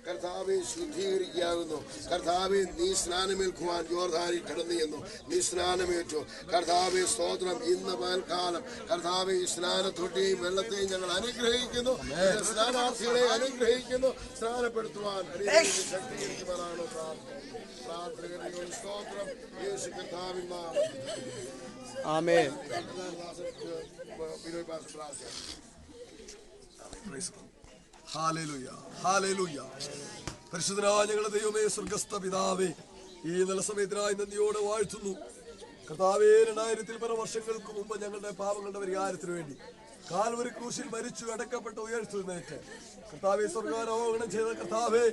കർത്താവെ ശുദ്ധീകരിക്കാവുന്നു. കർത്താവെ നീ സ്നാനമേൽക്കുവാൻ യോർദാനിൽ കടന്നു ചെന്നു, നീ സ്നാനമേറ്റു. കർത്താവെ സ്തോത്രം. ഇന്ന് പകൽക്കാലം കർത്താവെ ഈ സ്നാനത്തൊട്ടിയും വെള്ളത്തെയും ഞങ്ങൾ അനുഗ്രഹിക്കുന്നു. സ്നാനാർത്ഥികളെ അനുഗ്രഹിക്കുന്നു. സ്നാനപ്പെടുത്തുവാൻ ശക്തീകരിക്കുവാനാണ് പ്രാർത്ഥന. സ്തോത്രം യേശു കർത്താവിൻ നാമത്തിൽ. ആമേൻ. ഹല്ലേലൂയ, ഹല്ലേലൂയ. പരിശുദ്ധനായ ഞങ്ങളുടെ ദൈവമേ, സ്വർഗ്ഗസ്ഥ പിതാവേ, ഈ നല്ല സമയത്തിനായി നന്ദിയോടെ വാഴ്ത്തുന്നു. കർത്താവേ, 2000-ൽ പല വർഷങ്ങൾക്ക് മുമ്പ് ഞങ്ങളുടെ പാപങ്ങളുടെ പരിഹാരത്തിന് വേണ്ടി കാൽവരി ക്രൂശിൽ മരിച്ചു അടക്കപ്പെട്ട് ഉയർത്തെഴുന്നേറ്റ് കർത്താവേ സ്വർഗ്ഗാരോഹണം ചെയ്ത കർത്താവേ,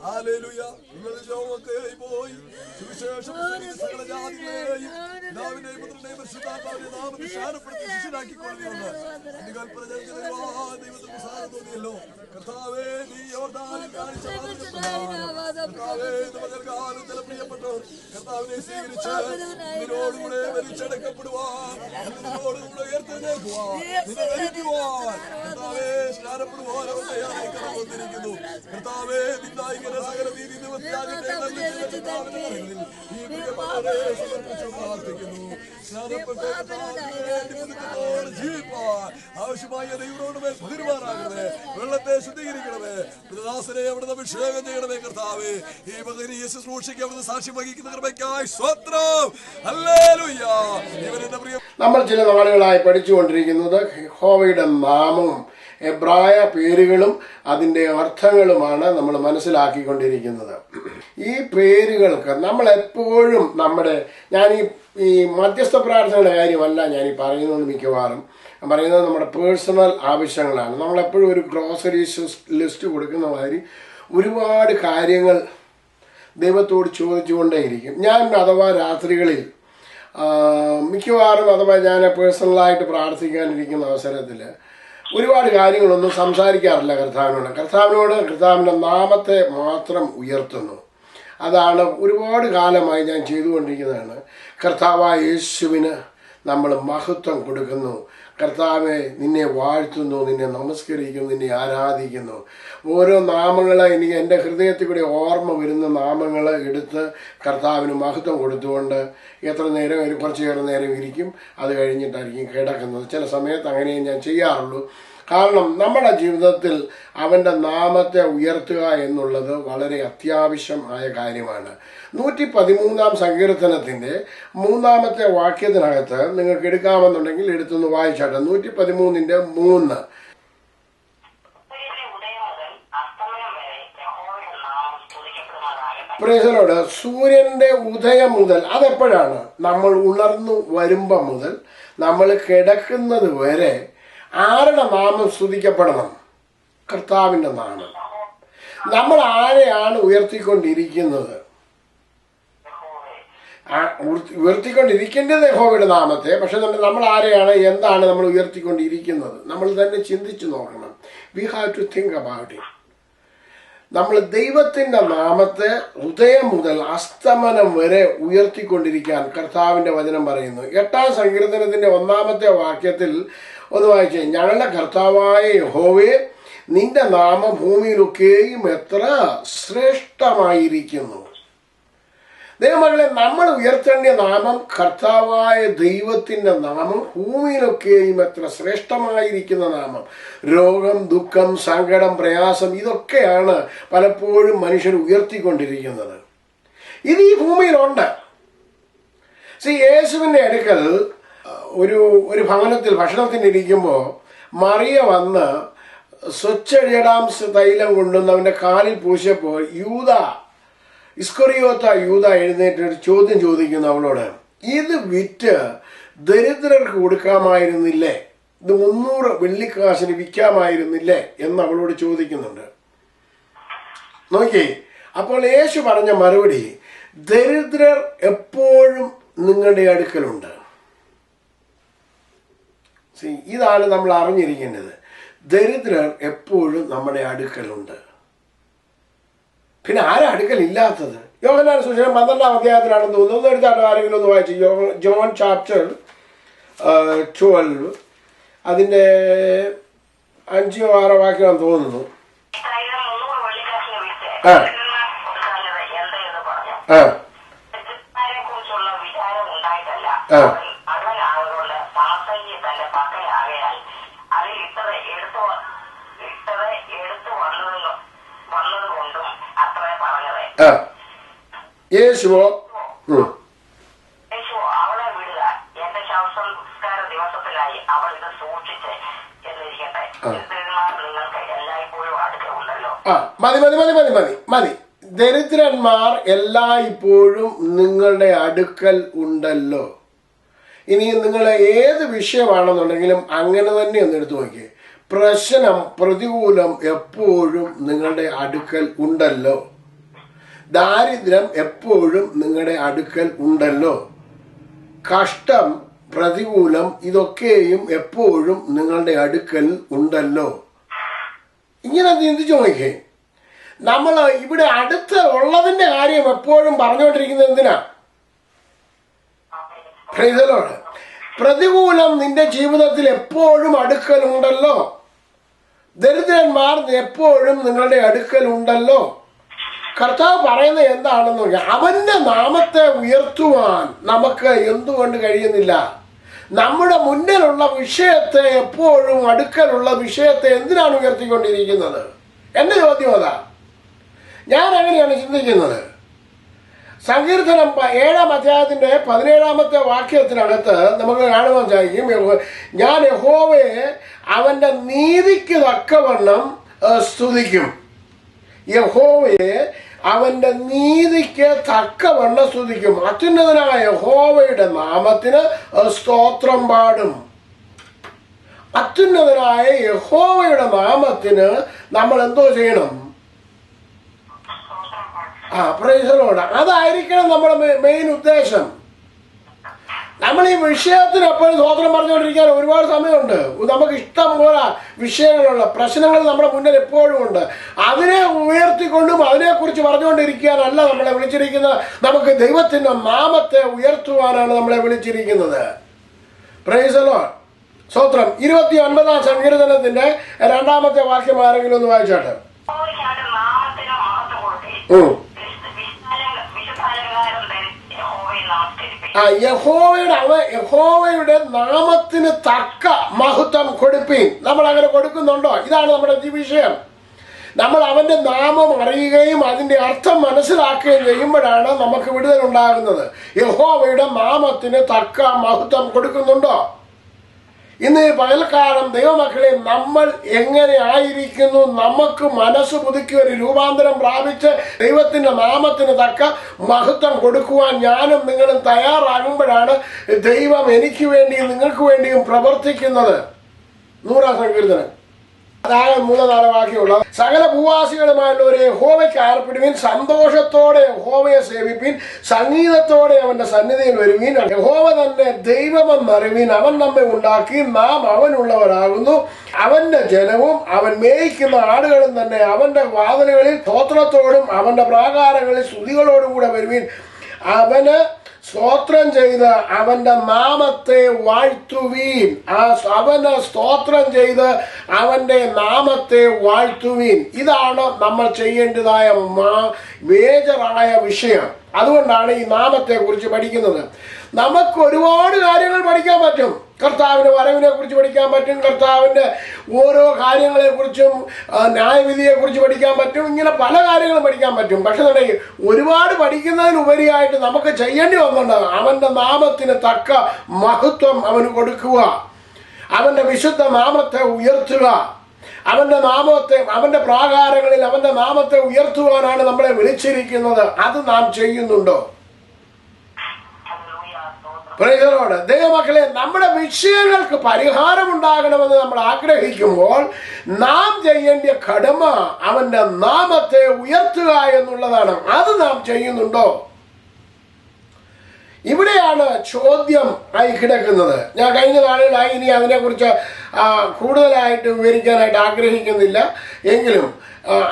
ഹല്ലേലൂയ. നിങ്ങൾ ലോകമൊക്കെ പോയി സുവിശേഷം സകല ജാതികളെയും പിതാവിന്റെയും പുത്രന്റെയും പരിശുദ്ധാത്മാവിന്റെയും നാമത്തിൽ സ്നാനപ്പെടുത്തി ശിഷ്യരാക്കിക്കൊള്ളുകയെന്ന് എന്റെ കൽപ്പന ഞങ്ങൾക്ക് ദൈവത്തിന് സാരം തോന്നിയല്ലോ. കർത്താവേ, നീ യോർദാനിൽ കാണിച്ച കർത്താവേ, പകൽക്കാലം ചില പ്രിയപ്പെട്ടവർ കർത്താവിനെ സ്വീകരിച്ച് നിന്നോടുകൂടെ മരിച്ചടക്കപ്പെടുവാൻ, നിന്നോടുകൂടെ ഉയർത്തെഴുന്നേൽക്കുവാൻ, നിന്നെ വരിക്കുവാൻ കർത്താവേ സ്നാനപ്പെടുവാൻ അവർ തയ്യാറായി കടന്നു വന്നിരിക്കുന്നു. കർത്താവേ, നിന്നായിങ്ങനെ സകല നീതി നിവൃത്തിയാകട്ടെ ഈ പ്രിയപ്പെട്ടവരെ സമർപ്പിച്ചു പ്രാർത്ഥിക്കുന്നു. സ്നാനപ്പെട്ട് ജീവിപ്പാൻ ആവശ്യമായ ദൈവത്തോട് മേൽ പകരുമാറാകണമേ. വെള്ളത്തെ ശുദ്ധീകരിക്കണമേ. ദാസനെ അവിടുന്ന് അഭിഷേകം ചെയ്യണമേ. കർത്താവേ, ഈ മകനീയ ശുശ്രൂഷയ്ക്ക് അവിടുന്ന് സാക്ഷ്യം വഹിക്കുന്ന കൃപയ്ക്കായി സ്വത്രം. ഹല്ലേലൂയ. ഇവരെന്റെ പ്രിയ നമ്മൾ ചില നാളുകളായി പഠിച്ചുകൊണ്ടിരിക്കുന്നത് യഹോവയുടെ നാമവും എബ്രായ പേരുകളും അതിൻ്റെ അർത്ഥങ്ങളുമാണ് നമ്മൾ മനസ്സിലാക്കിക്കൊണ്ടിരിക്കുന്നത്. ഈ പേരുകൾക്ക് നമ്മൾ എപ്പോഴും ഞാൻ ഈ മധ്യസ്ഥ പ്രാർത്ഥനയുടെ കാര്യമല്ല ഞാൻ ഈ പറയുന്നത്. മിക്കവാറും പറയുന്നത് നമ്മുടെ പേഴ്സണൽ ആവശ്യങ്ങളാണ്. നമ്മളെപ്പോഴും ഒരു ഗ്രോസറി ലിസ്റ്റ് കൊടുക്കുന്ന മാതിരി ഒരുപാട് കാര്യങ്ങൾ ദൈവത്തോട് ചോദിച്ചുകൊണ്ടേയിരിക്കും. ഞാൻ അഥവാ രാത്രികളിൽ മിക്കവാറും അഥവാ ഞാൻ പേഴ്സണലായിട്ട് പ്രാർത്ഥിക്കാനിരിക്കുന്ന അവസരത്തിൽ ഒരുപാട് കാര്യങ്ങളൊന്നും സംസാരിക്കാറില്ല കർത്താവിൻ്റെ നാമത്തെ മാത്രം ഉയർത്തുന്നു. അതാണ് ഒരുപാട് കാലമായി ഞാൻ ചെയ്തുകൊണ്ടിരിക്കുന്നതാണ്. കർത്താവായ യേശുവിന് നമ്മൾ മഹത്വം കൊടുക്കുന്നു. കർത്താവെ, നിന്നെ വാഴ്ത്തുന്നു, നിന്നെ നമസ്കരിക്കുന്നു, നിന്നെ ആരാധിക്കുന്നു. ഓരോ നാമങ്ങൾ എനിക്ക് എൻ്റെ ഹൃദയത്തിൽ കൂടി ഓർമ്മ വരുന്ന നാമങ്ങൾ എടുത്ത് കർത്താവിന് മഹത്വം കൊടുത്തുകൊണ്ട് എത്ര നേരം കുറച്ചേറെ നേരം ഇരിക്കും. അത് കഴിഞ്ഞിട്ടായിരിക്കും കിടക്കുന്നത്. ചില സമയത്ത് അങ്ങനെ ഞാൻ ചെയ്യാറുള്ളൂ. കാരണം നമ്മുടെ ജീവിതത്തിൽ അവൻ്റെ നാമത്തെ ഉയർത്തുക എന്നുള്ളത് വളരെ അത്യാവശ്യമായ കാര്യമാണ്. 113 സങ്കീർത്തനത്തിൻ്റെ 3 വാക്യത്തിനകത്ത് നിങ്ങൾക്ക് എടുക്കാമെന്നുണ്ടെങ്കിൽ എടുത്തൊന്ന് വായിച്ചാട്ടെ. 113:3. പ്രൈസലോട്. സൂര്യന്റെ ഉദയം മുതൽ, അതെപ്പോഴാണ്? നമ്മൾ ഉണർന്നു വരുമ്പം മുതൽ നമ്മൾ കിടക്കുന്നത് വരെ ആരുടെ നാമം സ്തുതിക്കപ്പെടണം? കർത്താവിൻ്റെ നാമം. നമ്മൾ ആരെയാണ് ഉയർത്തിക്കൊണ്ടിരിക്കുന്നത്? ഉയർത്തിക്കൊണ്ടിരിക്കേണ്ടത് യഹോവയുടെ നാമത്തെ. പക്ഷെ നമ്മൾ ആരെയാണ്, എന്താണ് നമ്മൾ ഉയർത്തിക്കൊണ്ടിരിക്കുന്നത്? നമ്മൾ തന്നെ ചിന്തിച്ചു നോക്കണം. We have to think about it. നമ്മൾ ദൈവത്തിൻ്റെ നാമത്തെ ഉദയം മുതൽ അസ്തമനം വരെ ഉയർത്തിക്കൊണ്ടിരിക്കാൻ കർത്താവിൻ്റെ വചനം പറയുന്നു. 8 സങ്കീർത്തനത്തിൻ്റെ 1 വാക്യത്തിൽ ഒന്ന് വായിച്ചേ. ഞങ്ങളുടെ കർത്താവായ യഹോവേ, നിന്റെ നാമം ഭൂമിയിലൊക്കെയും എത്ര ശ്രേഷ്ഠമായിരിക്കുന്നു. ദൈവമക്കളെ, നമ്മൾ ഉയർത്തേണ്ട നാമം, കർത്താവായ ദൈവത്തിൻ്റെ നാമം ഭൂമിയിലൊക്കെയും എത്ര ശ്രേഷ്ഠമായിരിക്കുന്ന നാമം. രോഗം, ദുഃഖം, സങ്കടം, പ്രയാസം, ഇതൊക്കെയാണ് പലപ്പോഴും മനുഷ്യർ ഉയർത്തിക്കൊണ്ടിരിക്കുന്നത്. ഇത് ഈ ഭൂമിയിലുണ്ട്. യേശുവിൻ്റെ അടുക്കൽ ഒരു ഭവനത്തിൽ ഭക്ഷണത്തിനിരിക്കുമ്പോൾ മറിയ വന്ന് സ്വച്ഛജടാംസ് തൈലം കൊണ്ടുവന്ന് അവൻ്റെ കാലിൽ പൂശിയപ്പോൾ ഇസ്കറിയോത്ത യൂദ എഴുന്നേറ്റ് ഒരു ചോദ്യം ചോദിക്കുന്നു അവളോട്. ഇത് വിറ്റ് ദരിദ്രർക്ക് കൊടുക്കാമായിരുന്നില്ലേ? ഇത് 300 വെള്ളിക്കാശിന് വിൽക്കാമായിരുന്നില്ലേ എന്ന് അവളോട് ചോദിക്കുന്നുണ്ട്. നോക്കി, അപ്പോൾ യേശു പറഞ്ഞ മറുപടി, ദരിദ്രർ എപ്പോഴും നിങ്ങളുടെ അടുക്കലുണ്ട്. ഇതാണ് നമ്മൾ അറിഞ്ഞിരിക്കേണ്ടത്. ദരിദ്രർ എപ്പോഴും നമ്മുടെ അടുക്കലുണ്ട്. പിന്നെ ആരാ അടുക്കലില്ലാത്തത്? യോഹന്നാൻ സുവിശേഷം 12 അധ്യായത്തിലാണെന്ന് തോന്നുന്നു. ഒന്ന് എടുത്താലോ, ആരെങ്കിലും ഒന്ന് വായിച്ചു. ജോൺ ചാപ്റ്റർ 12 അതിൻ്റെ 5-6 വാക്യമാണെന്ന് തോന്നുന്നു. യേശുവോ അവളെ വിടുക, എന്റെ ശവസംസ്കാര ദിവസത്തിനായി അവൾ ഇത് സൂക്ഷിച്ച് എന്നിരിക്കട്ടെ. നിങ്ങൾക്ക് എല്ലായ്പ്പോഴും അടുക്കലുണ്ടല്ലോ. മതി. ദരിദ്രന്മാർ എല്ലായ്പ്പോഴും നിങ്ങളുടെ അടുക്കൽ ഉണ്ടല്ലോ. ഇനി നിങ്ങൾ ഏത് വിഷയമാണെന്നുണ്ടെങ്കിലും അങ്ങനെ തന്നെ ഒന്ന് എടുത്തു നോക്കിയേ. പ്രശ്നം, പ്രതികൂലം എപ്പോഴും നിങ്ങളുടെ അടുക്കൽ ഉണ്ടല്ലോ. ദാരിദ്ര്യം എപ്പോഴും നിങ്ങളുടെ അടുക്കൽ ഉണ്ടല്ലോ. കഷ്ടം, പ്രതികൂലം, ഇതൊക്കെയും എപ്പോഴും നിങ്ങളുടെ അടുക്കൽ ഉണ്ടല്ലോ. ഇങ്ങനെ ചിന്തിച്ചു നോക്കിയേ. നമ്മൾ ഇവിടെ അടുത്ത് ഉള്ളതിന്റെ കാര്യം എപ്പോഴും പറഞ്ഞുകൊണ്ടിരിക്കുന്നത് എന്തിനാ? Price the Lord. പ്രതികൂലം നിന്റെ ജീവിതത്തിൽ എപ്പോഴും അടുക്കലുണ്ടല്ലോ. ദരിദ്രന്മാർ എപ്പോഴും നിങ്ങളുടെ അടുക്കൽ ഉണ്ടല്ലോ. കർത്താവ് പറയുന്നത് എന്താണെന്ന് നോക്കിയാൽ, അവന്റെ നാമത്തെ ഉയർത്തുവാൻ നമുക്ക് എന്തുകൊണ്ട് കഴിയുന്നില്ല? നമ്മുടെ മുന്നിലുള്ള വിഷയത്തെ, എപ്പോഴും അടുക്കലുള്ള വിഷയത്തെ എന്തിനാണ് ഉയർത്തിക്കൊണ്ടിരിക്കുന്നത്? എന്റെ ചോദ്യം അതാ. ഞാൻ അങ്ങനെയാണ് ചിന്തിക്കുന്നത്. സങ്കീർത്തനം 7 അധ്യായത്തിന്റെ 17 വാക്യത്തിനകത്ത് നമുക്ക് കാണുവാൻ സാധിക്കും, ഞാൻ യഹോവയെ അവന്റെ നീതിക്ക് തക്കവണ്ണം സ്തുതിക്കും. യഹോവയെ അവന്റെ നീതിക്ക് തക്കവണ്ണം സ്തുതിക്കും. അത്യുന്നതനായ യഹോവയുടെ നാമത്തിന് സ്തോത്രം പാടും. അത്യുന്നതനായ യഹോവയുടെ നാമത്തിന് നമ്മൾ എന്തോ ചെയ്യണം? Price the Lord. അതായിരിക്കണം നമ്മുടെ മെയിൻ ഉദ്ദേശം. നമ്മൾ ഈ വിഷയത്തിന് എപ്പോഴും സ്തോത്രം പറഞ്ഞുകൊണ്ടിരിക്കാൻ ഒരുപാട് സമയമുണ്ട്. നമുക്ക് ഇഷ്ടം പോലെ വിഷയങ്ങളുള്ള പ്രശ്നങ്ങൾ നമ്മുടെ മുന്നിൽ എപ്പോഴും ഉണ്ട്. അതിനെ ഉയർത്തിക്കൊണ്ടും അതിനെക്കുറിച്ച് പറഞ്ഞുകൊണ്ടിരിക്കാനല്ല നമ്മളെ വിളിച്ചിരിക്കുന്നത്. നമുക്ക് ദൈവത്തിന്റെ നാമത്തെ ഉയർത്തുവാനാണ് നമ്മളെ വിളിച്ചിരിക്കുന്നത്. Price the Lord. സ്തോത്രം. 29 സങ്കീർത്തനത്തിന്റെ 2 വാക്യം ആരെങ്കിലും ഒന്ന് വായിച്ചാട്ടെ. യഹോവയുടെ നാമത്തിന് തക്ക മഹത്വം കൊടുപ്പീൻ. നമ്മൾ അങ്ങനെ കൊടുക്കുന്നുണ്ടോ? ഇതാണ് നമ്മുടെ വിഷയം. നമ്മൾ അവന്റെ നാമം അറിയുകയും അതിന്റെ അർത്ഥം മനസ്സിലാക്കുകയും ചെയ്യുമ്പോഴാണ് നമുക്ക് വിടുതൽ ഉണ്ടാകുന്നത്. യഹോവയുടെ നാമത്തിന് തക്ക മഹത്വം കൊടുക്കുന്നുണ്ടോ? ഇന്ന് പകൽക്കാലം ദൈവമക്കളെ, നമ്മൾ എങ്ങനെ ആയിരിക്കുന്നു? നമുക്ക് മനസ്സ് പുതുക്കി ഒരു രൂപാന്തരം പ്രാപിച്ച് ദൈവത്തിന്റെ നാമത്തിന് തക്ക മഹത്വം കൊടുക്കുവാൻ ഞാനും നിങ്ങളും തയ്യാറാകുമ്പോഴാണ് ദൈവം എനിക്ക് വേണ്ടിയും നിങ്ങൾക്ക് വേണ്ടിയും പ്രവർത്തിക്കുന്നത്. 100-ാം സങ്കീർത്തനം അതായത് 3-4 വാക്യമുള്ളത്. സകല ഭൂവാസികളുമായുള്ളവരെ യഹോവയ്ക്ക് ആർപ്പിടുവിൻ, സന്തോഷത്തോടെ യഹോവയെ സേവിപ്പിൻ, സംഗീതത്തോടെ അവന്റെ സന്നിധിയിൽ വരുവീൻ. യഹോവ തന്നെ ദൈവമെന്നറിവീൻ. അവൻ നമ്മെ ഉണ്ടാക്കി, നാം അവനുള്ളവരാകുന്നു. അവന്റെ ജനവും അവൻ മേയിക്കുന്ന ആടുകളും തന്നെ. അവന്റെ വാതിലുകളിൽ സ്തോത്രത്തോടും അവന്റെ പ്രാകാരങ്ങളിൽ സ്തുതികളോടും കൂടെ വരുവീൻ. അവന് സ്തോത്രം ചെയ്ത് അവന്റെ നാമത്തെ വാഴ്ത്തുവീൻ. അവന് സ്തോത്രം ചെയ്ത് അവന്റെ നാമത്തെ വാഴ്ത്തുവീൻ. ഇതാണ് നമ്മൾ ചെയ്യേണ്ടതായ മേജറായ വിഷയം. അതുകൊണ്ടാണ് ഈ നാമത്തെ കുറിച്ച് പഠിക്കുന്നത്. നമുക്ക് ഒരുപാട് കാര്യങ്ങൾ പഠിക്കാൻ പറ്റും. കർത്താവിന്റെ വരവിനെ കുറിച്ച് പഠിക്കാൻ പറ്റും, കർത്താവിന്റെ ഓരോ കാര്യങ്ങളെ കുറിച്ചും ന്യായവിധിയെ കുറിച്ച് പഠിക്കാൻ പറ്റും, ഇങ്ങനെ പല കാര്യങ്ങളും പഠിക്കാൻ പറ്റും. പക്ഷെ ഒരുപാട് പഠിക്കുന്നതിനുപരിയായിട്ട് നമുക്ക് ചെയ്യേണ്ടി വന്നുണ്ട്. അവന്റെ നാമത്തിന് തക്ക മഹത്വം അവന് കൊടുക്കുക, അവന്റെ വിശുദ്ധ നാമത്തെ ഉയർത്തുക. അവന്റെ നാമത്തെ, അവന്റെ പ്രാകാരങ്ങളിൽ അവന്റെ നാമത്തെ ഉയർത്തുവാനാണ് നമ്മളെ വിളിച്ചിരിക്കുന്നത്. അത് നാം ചെയ്യുന്നുണ്ടോ? ദൈവമക്കളെ, നമ്മുടെ വിഷയങ്ങൾക്ക് പരിഹാരമുണ്ടാകണമെന്ന് നമ്മൾ ആഗ്രഹിക്കുമ്പോൾ നാം ചെയ്യേണ്ട കടമ അവന്റെ നാമത്തെ ഉയർത്തുക എന്നുള്ളതാണ്. അത് നാം ചെയ്യുന്നുണ്ടോ? ഇവിടെയാണ് ചോദ്യം ആയി കിടക്കുന്നത്. ഞാൻ കഴിഞ്ഞ നാളുകളായി ഇനി അതിനെക്കുറിച്ച് കൂടുതലായിട്ട് വിവരിക്കാനായിട്ട് ആഗ്രഹിക്കുന്നില്ല. എങ്കിലും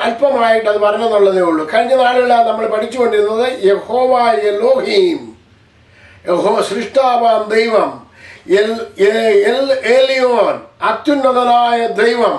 അല്പമായിട്ട് അത് പറഞ്ഞെന്നുള്ളതേ ഉള്ളൂ. കഴിഞ്ഞ നാളുകളാണ് നമ്മൾ പഠിച്ചുകൊണ്ടിരുന്നത് യഹോവ എലോഹീം, യഹോവ സൃഷ്ടാവാം ദൈവം, എലിയോൻ അത്യുന്നതനായ ദൈവം,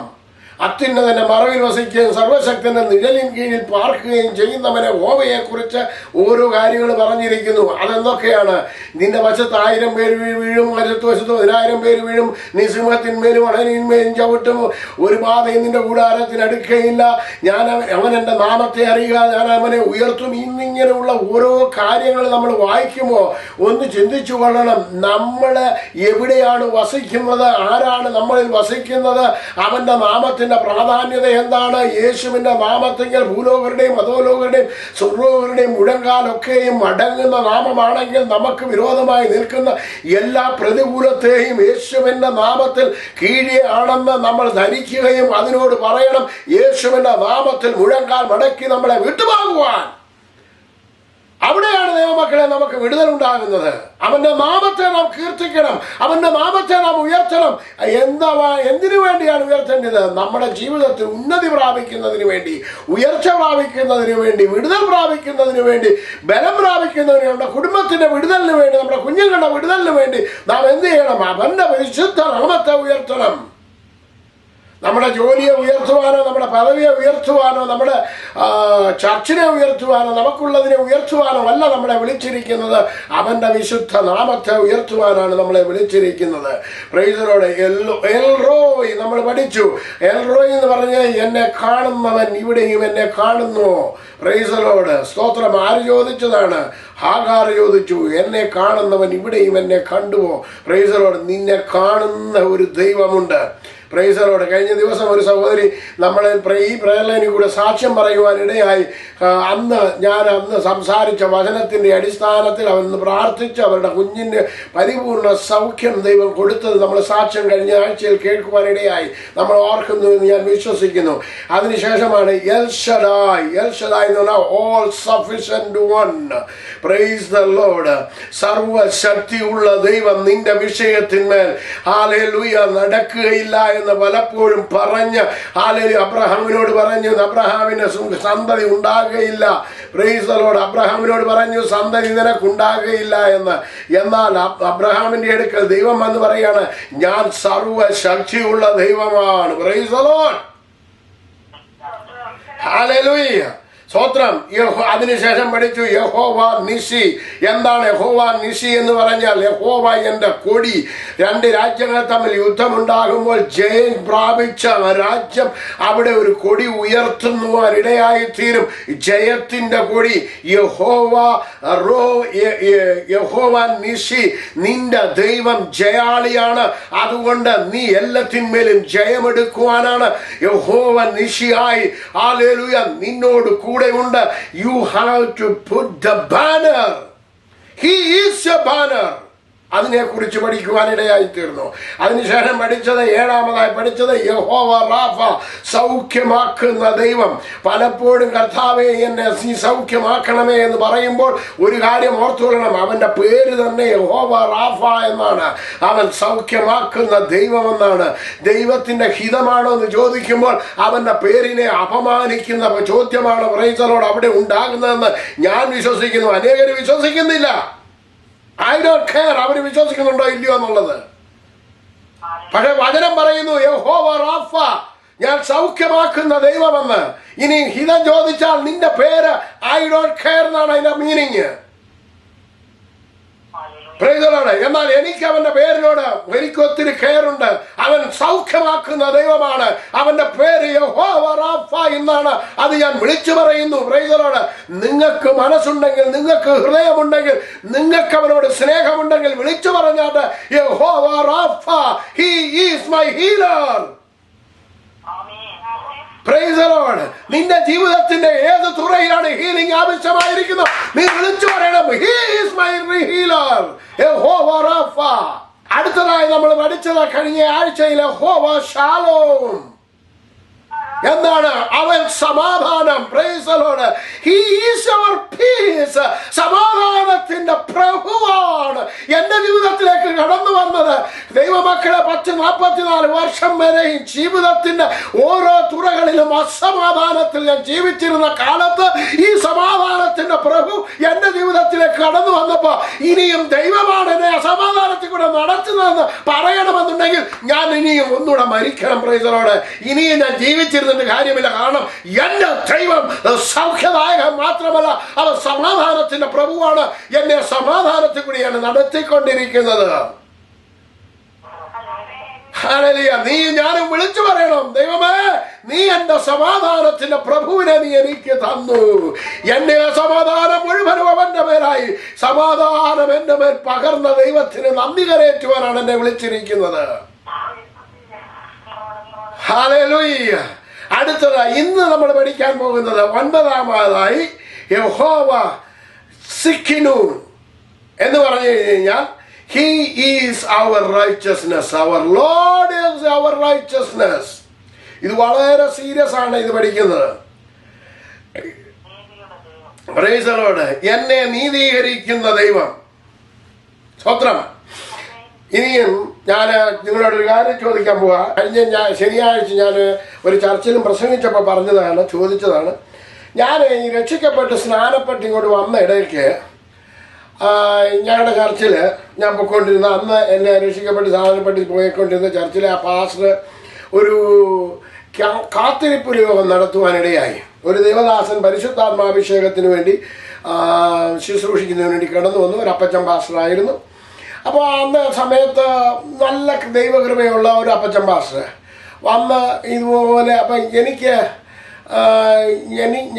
അത്യുന്നതന്റെ മറവിൽ വസിക്കുകയും സർവശക്തന്റെ നിഴലിൻ കീഴിൽ പാർക്കുകയും ചെയ്യുന്നവനെ യഹോവയെ കുറിച്ച് ഓരോ കാര്യങ്ങൾ പറഞ്ഞിരിക്കുന്നു. അതെന്തൊക്കെയാണ്? നിന്റെ വശത്ത് 1000 പേര് വീഴും, വശത്ത് 10,000 പേര് വീഴും, നീ സിംഹത്തിന്മേലും അണലിന്മേലും ചവിട്ടും, ഒരു ബാധയും നിന്റെ കൂടാരത്തിന് അടുക്കുകയില്ല. ഞാൻ അവൻ എൻ്റെ നാമത്തെ അറിയുക, ഞാൻ അവനെ ഉയർത്തും. ഇന്നിങ്ങനെയുള്ള ഓരോ കാര്യങ്ങൾ നമ്മൾ വായിക്കുമ്പോൾ ഒന്ന് ചിന്തിച്ചു കൊള്ളണം. നമ്മൾ എവിടെയാണ് വസിക്കുന്നത്? ആരാണ് നമ്മളിൽ വസിക്കുന്നത്? അവന്റെ നാമത്തിന് പ്രാധാന്യത എന്താണ്? യേശുവിന്റെ നാമത്തെങ്കിൽ ഭൂലോകരുടെയും അധോലോകരുടെയും സ്വർലോകരുടെയും മുഴങ്കാലൊക്കെയും അടങ്ങുന്ന നാമമാണെങ്കിൽ നമുക്ക് വിരോധമായി നിൽക്കുന്ന എല്ലാ പ്രതികൂലത്തെയും യേശുവിന്റെ നാമത്തിൽ കീഴെയാണെന്ന് നമ്മൾ ധരിക്കുകയും അതിനോട് പറയണം, യേശുവിന്റെ നാമത്തിൽ മുഴങ്കാൽ മടക്കി നമ്മളെ വിട്ടുപോകുവാൻ. അവിടെയാണ് ദൈവമക്കളെ നമുക്ക് വിടുതലുണ്ടാകുന്നത്. അവന്റെ നാമത്തെ നാം കീർത്തിക്കണം, അവന്റെ നാമത്തെ നാം ഉയർത്തണം. എന്തിനു വേണ്ടിയാണ് ഉയർത്തേണ്ടത്? നമ്മുടെ ജീവിതത്തിൽ ഉന്നതി പ്രാപിക്കുന്നതിന് വേണ്ടി, ഉയർച്ച പ്രാപിക്കുന്നതിന് വേണ്ടി, വിടുതൽ പ്രാപിക്കുന്നതിന് വേണ്ടി, ബലം പ്രാപിക്കുന്നതിന്, നമ്മുടെ കുടുംബത്തിന്റെ വിടുതലിന് വേണ്ടി, നമ്മുടെ കുഞ്ഞുങ്ങളുടെ വിടുതലിന് വേണ്ടി നാം എന്ത് ചെയ്യണം? അവന്റെ വിശുദ്ധ നാമത്തെ ഉയർത്തണം. നമ്മുടെ ജോലിയെ ഉയർത്തുവാനോ, നമ്മുടെ പദവിയെ ഉയർത്തുവാനോ, നമ്മുടെ ചർച്ചിനെ ഉയർത്തുവാനോ, നമുക്കുള്ളതിനെ ഉയർത്തുവാനോ അല്ല നമ്മളെ വിളിച്ചിരിക്കുന്നത്. അവന്റെ വിശുദ്ധ നാമത്തെ ഉയർത്തുവാനാണ് നമ്മളെ വിളിച്ചിരിക്കുന്നത്. Price the Lord. എൽറോയ് നമ്മൾ പഠിച്ചു. എൽറോയ് എന്ന് പറഞ്ഞാൽ എന്നെ കാണുന്നവൻ ഇവിടെയും എന്നെ കാണുന്നു. Price the Lord. സ്തോത്രം. ആര് ചോദിച്ചതാണ്? ഹാഗാർ ചോദിച്ചു, എന്നെ കാണുന്നവൻ ഇവിടെയും എന്നെ കണ്ടുവോ? Praise the lord. നിന്നെ കാണുന്ന ഒരു ദൈവമുണ്ട്. Praise the lord. കഴിഞ്ഞ ദിവസം ഒരു സഹോദരി നമ്മൾ ഈ പ്രേരണയിൽ കൂടെ സാക്ഷ്യം പറയുവാനിടയായി. അന്ന് സംസാരിച്ച വചനത്തിന്റെ അടിസ്ഥാനത്തിൽ അവന്ന് പ്രാർത്ഥിച്ച് അവരുടെ കുഞ്ഞിന് പരിപൂർണ സൗഖ്യം ദൈവം കൊടുത്തത് നമ്മൾ സാക്ഷ്യം കഴിഞ്ഞ ആഴ്ചയിൽ കേൾക്കുവാനിടയായി. നമ്മൾ ഓർക്കുന്നു എന്ന് ഞാൻ വിശ്വസിക്കുന്നു. അതിനുശേഷമാണ് എൽ ഷഡായ്. എൽ ഷഡായ് എന്ന് പറഞ്ഞാൽ all sufficient one. Price the Lord. സർവശക്തിയുള്ള ദൈവം നിന്റെ വിഷയത്തിന്മേൽ ഹല്ലേലൂയ നടക്കുകയില്ല എന്ന് പലപ്പോഴും പറഞ്ഞ് അബ്രഹാമിനോട് പറഞ്ഞു, അബ്രഹാമിന് സന്തതി ഉണ്ടാകുകയില്ല. Price the Lord. അബ്രഹാമിനോട് പറഞ്ഞു, സന്തതി നിനക്കുണ്ടാകുകയില്ല എന്ന്. എന്നാൽ അബ്രഹാമിന്റെ അടുക്കൽ ദൈവം വന്ന് പറയാണ്, ഞാൻ സർവശക്തിയുള്ള ദൈവമാണ്. Price the Lord. ഹല്ലേലൂയ. സ്വോത്രം. അതിനുശേഷം പഠിച്ചു യഹോവ നിശി. എന്താണ് യഹോവ നിശി എന്ന് പറഞ്ഞാൽ? യഹോവ എന്റെ കൊടി. രണ്ട് രാജ്യങ്ങൾ തമ്മിൽ യുദ്ധമുണ്ടാകുമ്പോൾ ജയം പ്രാപിച്ച രാജ്യം അവിടെ ഒരു കൊടി ഉയർത്തുന്നുവാൻ ഇടയായി തീരും. ജയത്തിന്റെ കൊടി. യഹോവ നിശി, നിന്റെ ദൈവം ജയാളിയാണ്. അതുകൊണ്ട് നീ എല്ലാത്തിന്മേലും ജയമെടുക്കുവാനാണ് യഹോവ നിശിയായി ഹല്ലേലൂയ നിന്നോട് കൂടെ ഉണ്ട്. You have to put the banner. He is a banner. അതിനെക്കുറിച്ച് പഠിക്കുവാനിടയായി തീർന്നു. അതിനുശേഷം പഠിച്ചത്, ഏഴാമതായി പഠിച്ചത് യഹോവ റാഫ, സൗഖ്യമാക്കുന്ന ദൈവം. പലപ്പോഴും കർത്താവേ എന്നെ നീ സൗഖ്യമാക്കണമേ എന്ന് പറയുമ്പോൾ ഒരു കാര്യം ഓർത്തുകൊള്ളണം, അവന്റെ പേര് തന്നെ യഹോവ റാഫ എന്നാണ്. അവൻ സൗഖ്യമാക്കുന്ന ദൈവമെന്നാണ്. ദൈവത്തിന്റെ ഹിതമാണോ എന്ന് ചോദിക്കുമ്പോൾ അവന്റെ പേരിനെ അപമാനിക്കുന്ന ചോദ്യമാണ് പ്രൈസലോട് അവിടെ ഉണ്ടാകുന്നതെന്ന് ഞാൻ വിശ്വസിക്കുന്നു. അനേകര് വിശ്വസിക്കുന്നില്ല. I don't care അവര് വിശ്വസിക്കുന്നുണ്ടോ ഇല്ലയോ എന്നുള്ളത്. പക്ഷെ വചനം പറയുന്നു യഹോവ റാഫ, ഞാൻ സൗഖ്യമാക്കുന്ന ദൈവമെന്ന്. ഇനി ഹിതം ചോദിച്ചാൽ നിന്റെ പേര് I don't care എന്നാണ് അതിന്റെ മീനിങ്. എന്നാൽ എനിക്ക് അവന്റെ പേരിനോട് എനിക്കൊത്തിരി കെയറുണ്ട്. അവൻ സൗഖ്യമാക്കുന്ന ദൈവമാണ്. അവന്റെ പേര് യഹോവ റാഫ എന്നാണ്. അത് ഞാൻ വിളിച്ചു പറയുന്നു. പ്രൈസലോട്, നിങ്ങൾക്ക് മനസ്സുണ്ടെങ്കിൽ, നിങ്ങൾക്ക് ഹൃദയമുണ്ടെങ്കിൽ, നിങ്ങൾക്ക് അവനോട് സ്നേഹമുണ്ടെങ്കിൽ വിളിച്ചു പറഞ്ഞാട്ട് Jehovah Rapha, he is my healer. Praise the Lord. നിന്റെ ജീവിതത്തിന്റെ ഏത് തുറയിലാണ് ഹീലിംഗ് ആവശ്യമായിരിക്കുന്നത്, നീ വിളിച്ചു പറയണം, He is my healer, യഹോവ റാഫ. അടുത്തതായി നമ്മൾ പഠിച്ചത് കഴിഞ്ഞ ആഴ്ചയിൽ യഹോവ ഷാലോം. എന്താണ്? അവൻ സമാധാനം. Praise the Lord. He is our peace. സമാധാനത്തിന്റെ പ്രഭുവാണ് എന്റെ ജീവിതത്തിലേക്ക് കടന്നു വന്നത്. ദൈവമക്കളെ 10-44 വർഷം വരെ ഈ ജീവിതത്തിന്റെ ഓരോ തുറകളിലും അസമാധാനത്തിൽ ഞാൻ ജീവിച്ചിരുന്ന കാലത്ത് ഈ സമാധാനത്തിന്റെ പ്രഭു എന്റെ ജീവിതത്തിലേക്ക് കടന്നു വന്നപ്പോ ഇനിയും ദൈവമാണ് എന്നെ അസമാധാനത്തിൽ കൂടെ നടത്തുന്നതെന്ന് പറയണമെന്നുണ്ടെങ്കിൽ ഞാൻ ഇനിയും ഒന്നുകൂടെ മരിക്കണം. Praise the Lord. ഇനിയും ഞാൻ ജീവിച്ചിരുന്ന കാര്യമില്ല. കാരണം എന്റെ ദൈവം സൗഖ്യദായകൻ മാത്രമല്ല, അവൻ സമാധാനത്തിന്റെ പ്രഭുവാണ്. എന്നെ സമാധാനത്തിൽ കൂടിയാണ് നടത്തിക്കൊണ്ടിരിക്കുന്നത്. ഹല്ലേലൂയ. നീ ഞാനും വിളിച്ചു പറയണം, ദൈവമേ നീ എന്റെ സമാധാനത്തിന്റെ പ്രഭുവിനെ നീ എനിക്ക് തന്നു. എന്റെ സമാധാനം മുഴുവനും അവന്റെ മേലായി. സമാധാനം എന്റെ മേൽ പകർന്ന ദൈവത്തിന് നന്ദി കരേറ്റുവാനാണ് എന്നെ വിളിച്ചിരിക്കുന്നത്. ഹല്ലേലൂയ. അടുത്തതായി ഇന്ന് നമ്മൾ പഠിക്കാൻ പോകുന്നത് 9ാമതായി യഹോവ സിക്കിനു എന്ന് പറഞ്ഞു കഴിഞ്ഞാൽ He is our righteousness. Our Lord is our righteousness. ഇത് വളരെ സീരിയസ് ആണ് ഇത് പഠിക്കുന്നത്. Praise the Lord. എന്നെ നീതീകരിക്കുന്ന ദൈവം. സ്തോത്രം. ഇനിയും ഞാൻ നിങ്ങളോടൊരു കാര്യം ചോദിക്കാൻ പോവാ. കഴിഞ്ഞ ശനിയാഴ്ച ഞാൻ ഒരു ചർച്ചിലും പ്രസംഗിച്ചപ്പോൾ ചോദിച്ചതാണ്. ഞാൻ ഈ രക്ഷിക്കപ്പെട്ട് സ്നാനപ്പെട്ട് ഇങ്ങോട്ട് വന്ന ഇടയ്ക്ക് ഞങ്ങളുടെ ചർച്ചിൽ ഞാൻ പോയിക്കൊണ്ടിരുന്ന, അന്ന് എന്നെ രക്ഷിക്കപ്പെട്ട് സ്നാനപ്പെട്ട് പോയിക്കൊണ്ടിരുന്ന ചർച്ചിലെ ആ പാസ്റ്റർ ഒരു കാത്തിരിപ്പ് യോഗം നടത്തുവാനിടയായി. ഒരു ദേവദാസൻ പരിശുദ്ധാത്മാഭിഷേകത്തിന് വേണ്ടി ശുശ്രൂഷിക്കുന്നതിന് വേണ്ടി കിടന്നു വന്നു. ഒരു അപ്പച്ചൻ പാസ്റ്ററായിരുന്നു. അപ്പോൾ അന്ന് സമയത്ത് നല്ല ദൈവകൃപയുള്ള ഒരു അപ്പച്ചൻ പാസ്റ്റർ വന്ന് ഇതുപോലെ അപ്പം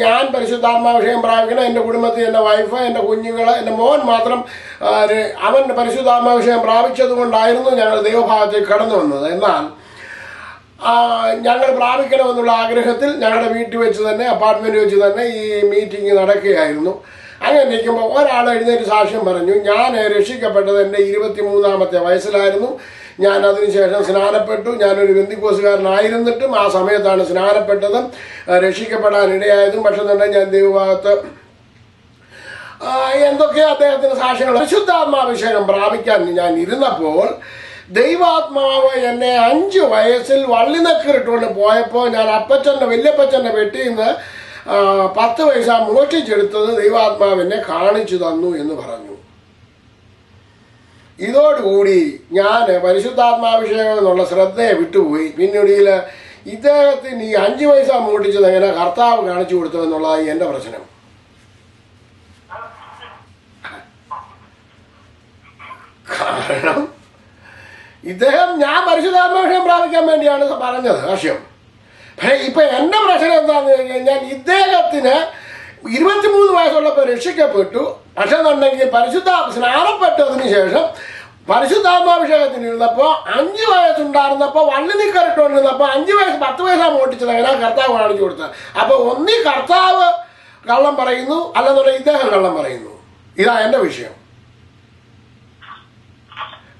ഞാൻ പരിശുദ്ധാത്മാഭിഷേകം പ്രാപിക്കണം. എൻ്റെ കുടുംബത്തിൽ എൻ്റെ വൈഫ്, എൻ്റെ കുഞ്ഞുങ്ങൾ, എൻ്റെ മോൻ മാത്രം അവൻ പരിശുദ്ധാത്മാഭിഷേകം പ്രാപിച്ചത് കൊണ്ടായിരുന്നു ഞങ്ങൾ ദൈവഭാഗത്തേക്ക് കടന്നു വന്നത്. എന്നാൽ ഞങ്ങൾ പ്രാപിക്കണമെന്നുള്ള ആഗ്രഹത്തിൽ ഞങ്ങളുടെ വീട്ടിൽ വെച്ച് തന്നെ, അപ്പാർട്ട്മെൻറ്റ് വെച്ച് തന്നെ ഈ മീറ്റിംഗ് നടക്കുകയായിരുന്നു. അങ്ങനെ ഇരിക്കുമ്പോൾ ഒരാൾ എഴുന്നേറ്റ് സാക്ഷ്യം പറഞ്ഞു, ഞാൻ രക്ഷിക്കപ്പെട്ടത് എൻ്റെ 23ാമത്തെ വയസ്സിലായിരുന്നു. ഞാൻ അതിനുശേഷം സ്നാനപ്പെട്ടു. ഞാനൊരു ബന്ധുക്കോസുകാരനായിരുന്നിട്ടും ആ സമയത്താണ് സ്നാനപ്പെട്ടതും രക്ഷിക്കപ്പെടാനിടയായതും. പക്ഷെ ഞാൻ ദൈവഭാഗത്ത് എന്തൊക്കെയോ അദ്ദേഹത്തിന് സാക്ഷ്യങ്ങൾ. പരിശുദ്ധാത്മാഭിഷേകം പ്രാപിക്കാൻ ഞാൻ ഇരുന്നപ്പോൾ ദൈവാത്മാവ് എന്നെ 5 വയസ്സിൽ വള്ളിനക്കിട്ടുകൊണ്ട് പോയപ്പോൾ ഞാൻ വല്യപ്പച്ചൻ്റെ വെട്ടിയിൽ നിന്ന് 10 പൈസ മോഷ്ടിച്ചെടുത്തത് ദൈവാത്മാവിനെ കാണിച്ചു തന്നു എന്ന് പറഞ്ഞു. ഇതോടുകൂടി ഞാൻ പരിശുദ്ധാത്മാഭിഷേകം എന്നുള്ള ശ്രദ്ധയെ വിട്ടുപോയി. പിന്നീട് ഇദ്ദേഹത്തിന് ഈ 5 പൈസ മോട്ടിച്ചത് എങ്ങനെ കർത്താവ് കാണിച്ചു കൊടുത്തു എന്നുള്ളതായി എൻ്റെ പ്രശ്നം. കാരണം ഇദ്ദേഹം ഞാൻ പരിശുദ്ധാത്മാഭിഷേകം പ്രാപിക്കാൻ വേണ്ടിയാണ് പറഞ്ഞത് ആശയം. പക്ഷേ ഇപ്പൊ എൻ്റെ പ്രശ്നം എന്താണെന്ന് ചോദിച്ചു കഴിഞ്ഞാൽ ഇദ്ദേഹത്തിന് 23 വയസ്സുള്ളപ്പോൾ രക്ഷിക്കപ്പെട്ടു. പക്ഷെ എന്നുണ്ടെങ്കിൽ സ്നാനപ്പെട്ടതിന് ശേഷം പരിശുദ്ധാത്മാഭിഷേകത്തിന് ഇരുന്നപ്പോൾ 5 വയസ്സുണ്ടായിരുന്നപ്പോൾ വള്ളി നിക്കറിട്ടുകൊണ്ടിരുന്നപ്പോൾ 5 വയസ്സ് 10 വയസ്സാണ് മോട്ടിച്ചത് അങ്ങനെ കർത്താവ് കാണിച്ചു കൊടുത്തത്. അപ്പൊ ഒന്നി കർത്താവ് കള്ളം പറയുന്നു, അല്ലെന്നുണ്ടെങ്കിൽ ഇദ്ദേഹം കള്ളം പറയുന്നു. ഇതാ എൻ്റെ വിഷയം.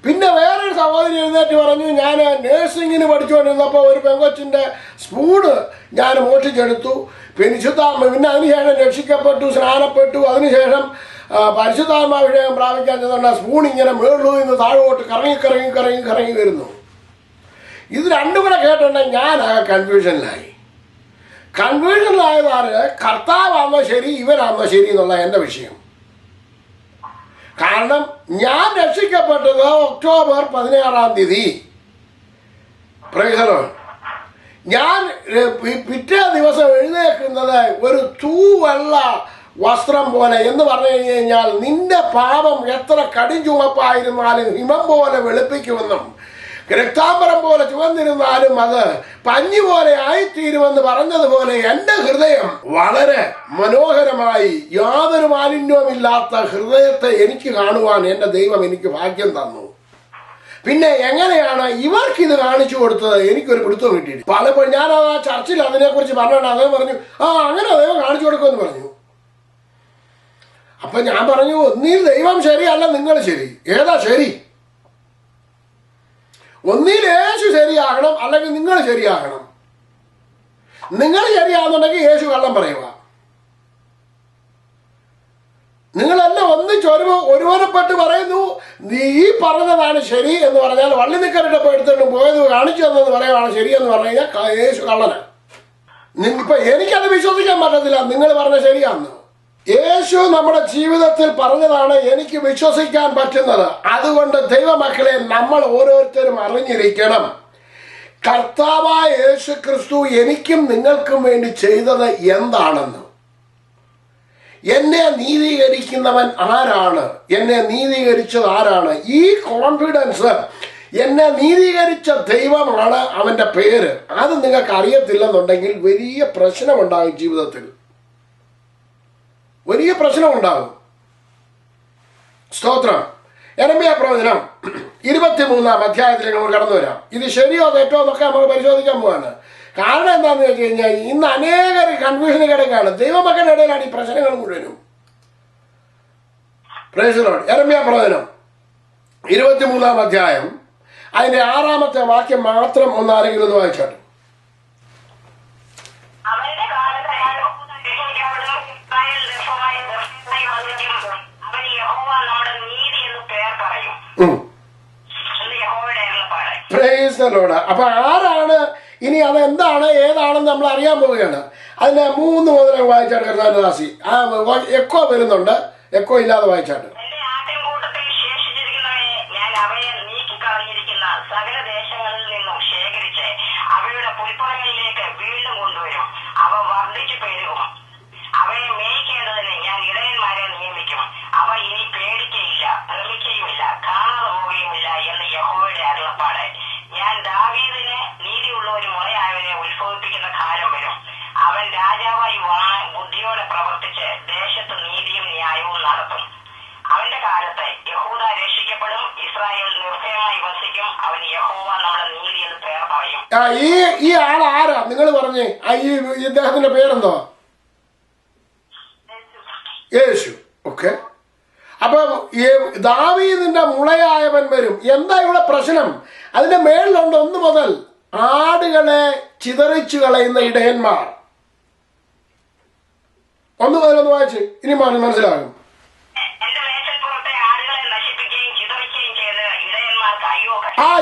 പിന്നെ വേറൊരു സഹോദരി എഴുന്നേറ്റ് പറഞ്ഞു, ഞാൻ നേഴ്സിങ്ങിന് പഠിച്ചുകൊണ്ടിരുന്നപ്പോൾ ഒരു പെങ്കൊച്ചിൻ്റെ സ്പൂണ് ഞാൻ മോഷ്ടിച്ചെടുത്തു. പിന്നെ അതിനുശേഷം രക്ഷിക്കപ്പെട്ടു, സ്നാനപ്പെട്ടു. അതിനുശേഷം പരിശുദ്ധാത്മാഭിഷേകം പ്രാപിക്കാൻ ചെന്ന സ്പൂൺ ഇങ്ങനെ മേളു നിന്ന് താഴോട്ട് കറങ്ങി വരുന്നു. ഇത് രണ്ടും കൂടെ കേട്ടിട്ടുണ്ടെങ്കിൽ ഞാൻ കൺഫ്യൂഷനിലായി. കൺഫ്യൂഷനിലായതാണ് കർത്താവാണോ ശരി ഇവരാണോ ശരി എന്നുള്ള എൻ്റെ വിഷയം. കാരണം ഞാൻ രക്ഷിക്കപ്പെട്ടത് ഒക്ടോബർ 16-ാം തീയതി. ഞാൻ പിറ്റേ ദിവസം എഴുന്നേൽക്കുന്നത് ഒരു തൂവെള്ള വസ്ത്രം പോലെ. എന്ന് പറഞ്ഞു കഴിഞ്ഞാൽ നിന്റെ പാപം എത്ര കടിഞ്ചുവപ്പായിരുന്നാലും ഹിമം പോലെ വെളുപ്പിക്കുമെന്നും രക്താംബരം പോലെ ചുവന്നിരുന്നാലും അത് പഞ്ഞി പോലെ ആയിത്തീരുമെന്ന് പറഞ്ഞതുപോലെ എൻ്റെ ഹൃദയം വളരെ മനോഹരമായി യാതൊരു മാലിന്യവുമില്ലാത്ത ഹൃദയത്തെ എനിക്ക് കാണുവാൻ എൻ്റെ ദൈവം എനിക്ക് ഭാഗ്യം തന്നു. പിന്നെ എങ്ങനെയാണ് ഇവർക്കിത് കാണിച്ചു കൊടുത്തത് എനിക്കൊരു പിടുത്തം കിട്ടിയിട്ട്. പലപ്പോഴും ഞാൻ ആ ചർച്ചിൽ അതിനെക്കുറിച്ച് പറഞ്ഞാണ് അദ്ദേഹം പറഞ്ഞു അങ്ങനെ ദൈവം കാണിച്ചു കൊടുക്കുമെന്ന് പറഞ്ഞു. അപ്പൊ ഞാൻ പറഞ്ഞു ഒന്നിൽ ദൈവം ശരിയല്ല നിങ്ങൾ ശരി, ഏതാ ശരി? ഒന്നിൽ യേശു ശരിയാകണം, അല്ലെങ്കിൽ നിങ്ങൾ ശരിയാകണം. നിങ്ങൾ ശരിയാണെന്നുണ്ടെങ്കിൽ യേശു കള്ളം പറയുക. നിങ്ങളെല്ലാം ഒരുവനപ്പെട്ട് പറയുന്നു ഈ പറഞ്ഞതാണ് ശരി എന്ന് പറഞ്ഞാൽ വള്ളി നിക്കറിട്ടപ്പോൾ എടുത്തിട്ട് പോയത് കാണിച്ചു തന്നെന്ന് പറയുകയാണ് ശരിയെന്ന് പറഞ്ഞു കഴിഞ്ഞാൽ യേശു കള്ളനാണ്. ഇപ്പൊ എനിക്കത് വിശ്വസിക്കാൻ പറ്റത്തില്ല നിങ്ങൾ പറഞ്ഞ ശരിയാന്ന്. യേശു നമ്മുടെ ജീവിതത്തിൽ പറഞ്ഞതാണ് എനിക്ക് വിശ്വസിക്കാൻ പറ്റുന്നത്. അതുകൊണ്ട് ദൈവമക്കളെ നമ്മൾ ഓരോരുത്തരും അറിഞ്ഞിരിക്കണം കർത്താവായ യേശു ക്രിസ്തു എനിക്കും നിങ്ങൾക്കും വേണ്ടി ചെയ്തത് എന്താണെന്ന്. എന്നെ നീതീകരിക്കുന്നവൻ ആരാണ്? എന്നെ നീതീകരിച്ചത് ആരാണ്? ഈ കോൺഫിഡൻസ് എന്നെ നീതീകരിച്ച ദൈവമാണ് അവന്റെ പേര്. അത് നിങ്ങൾക്ക് അറിയത്തില്ലെന്നുണ്ടെങ്കിൽ വലിയ പ്രശ്നമുണ്ടാകും ജീവിതത്തിൽ, വലിയ പ്രശ്നമുണ്ടാകും. സ്തോത്രം. യെരമ്യാ പ്രവചനം 23-ാം അധ്യായത്തിലേക്ക് നമുക്ക് കടന്നു വരാം. ഇത് ശരിയോ തെറ്റോ എന്നൊക്കെ നമ്മൾ പരിശോധിക്കാൻ പോവാണ്. കാരണം എന്താണെന്ന് വെച്ച് കഴിഞ്ഞാൽ ഇന്ന് അനേകർ കൺഫ്യൂഷന് കിടക്കുകയാണ്. ദൈവമക്കളുടെ ഇടയിലാണ് ഈ പ്രശ്നങ്ങൾ മുഴുവനും. Price the Lord. യെരമ്യാ പ്രവചനം 23-ാം അധ്യായം അതിന്റെ 6-ാമത്തെ വാക്യം മാത്രം ഒന്നാരെങ്കിലും ഒന്ന് വായിച്ചാട്ടെ. Price the Lord. അപ്പൊ ആരാണ് ഇനി അതെന്താണ് ഏതാണെന്ന് നമ്മൾ അറിയാൻ പോവുകയാണ്. അതിന്റെ 3 മുതൽ വായിച്ചാട്ട് കർത്താദാസി. എക്കോ വരുന്നുണ്ട്, എക്കോ ഇല്ലാതെ വായിച്ചാട്ട്. സകല ദേശങ്ങളിൽ നിന്നും ശേഖരിച്ച് അവയുടെ പുൽപ്പറങ്ങളിലേക്ക് വീണ്ടും കൊണ്ടുവരും. അവ വർദ്ധിച്ചു പെരുകും. അവയെ മേയ്ക്കേണ്ടതിന് ഞാൻ ഇടയന്മാരെ നിയമിക്കും. അവ ഇനി പേടിക്കയില്ല, ഭ്രമിക്കുകയുമില്ല, കാണാതെ പോവുകയുമില്ല എന്ന് യഹോവയുടെ അരുളപ്പാട്. ഞാൻ ദാവീദിന് നീതിയുള്ള ഒരു മുറയായവനെ ഉത്ഭവിപ്പിക്കുന്ന കാലം വരും. അവൻ രാജാവായി ബുദ്ധിയോടെ പ്രവർത്തിച്ച് ദേശത്ത് നീതിയും ന്യായവും നടത്തും. അവന്റെ കാലത്ത് യഹൂദ രക്ഷിക്കപ്പെടും, ഇസ്രായേൽ നിർഭയമായി വസിക്കും. അവൻ യഹോവ നമ്മുടെ നീതി എന്ന് പേർ പറയും. ഈ ആൾ ആരാ നിങ്ങൾ പറഞ്ഞേ? ഈ ഇദ്ദേഹത്തിന്റെ പേരെന്തോ? യേശു. ഓക്കെ. അപ്പൊ ദാവീദിന്റെ മുളയായവൻ വരും. എന്താ ഇവിടെ പ്രശ്നം? അതിന്റെ മേളിലുണ്ട് 1 മുതൽ ആടുകളെ ചിതറിച്ചു കളയുന്ന ഇടയന്മാർ. 1 മുതൽ 1 വായിച്ച് ഇനി മനസ്സിലാകും.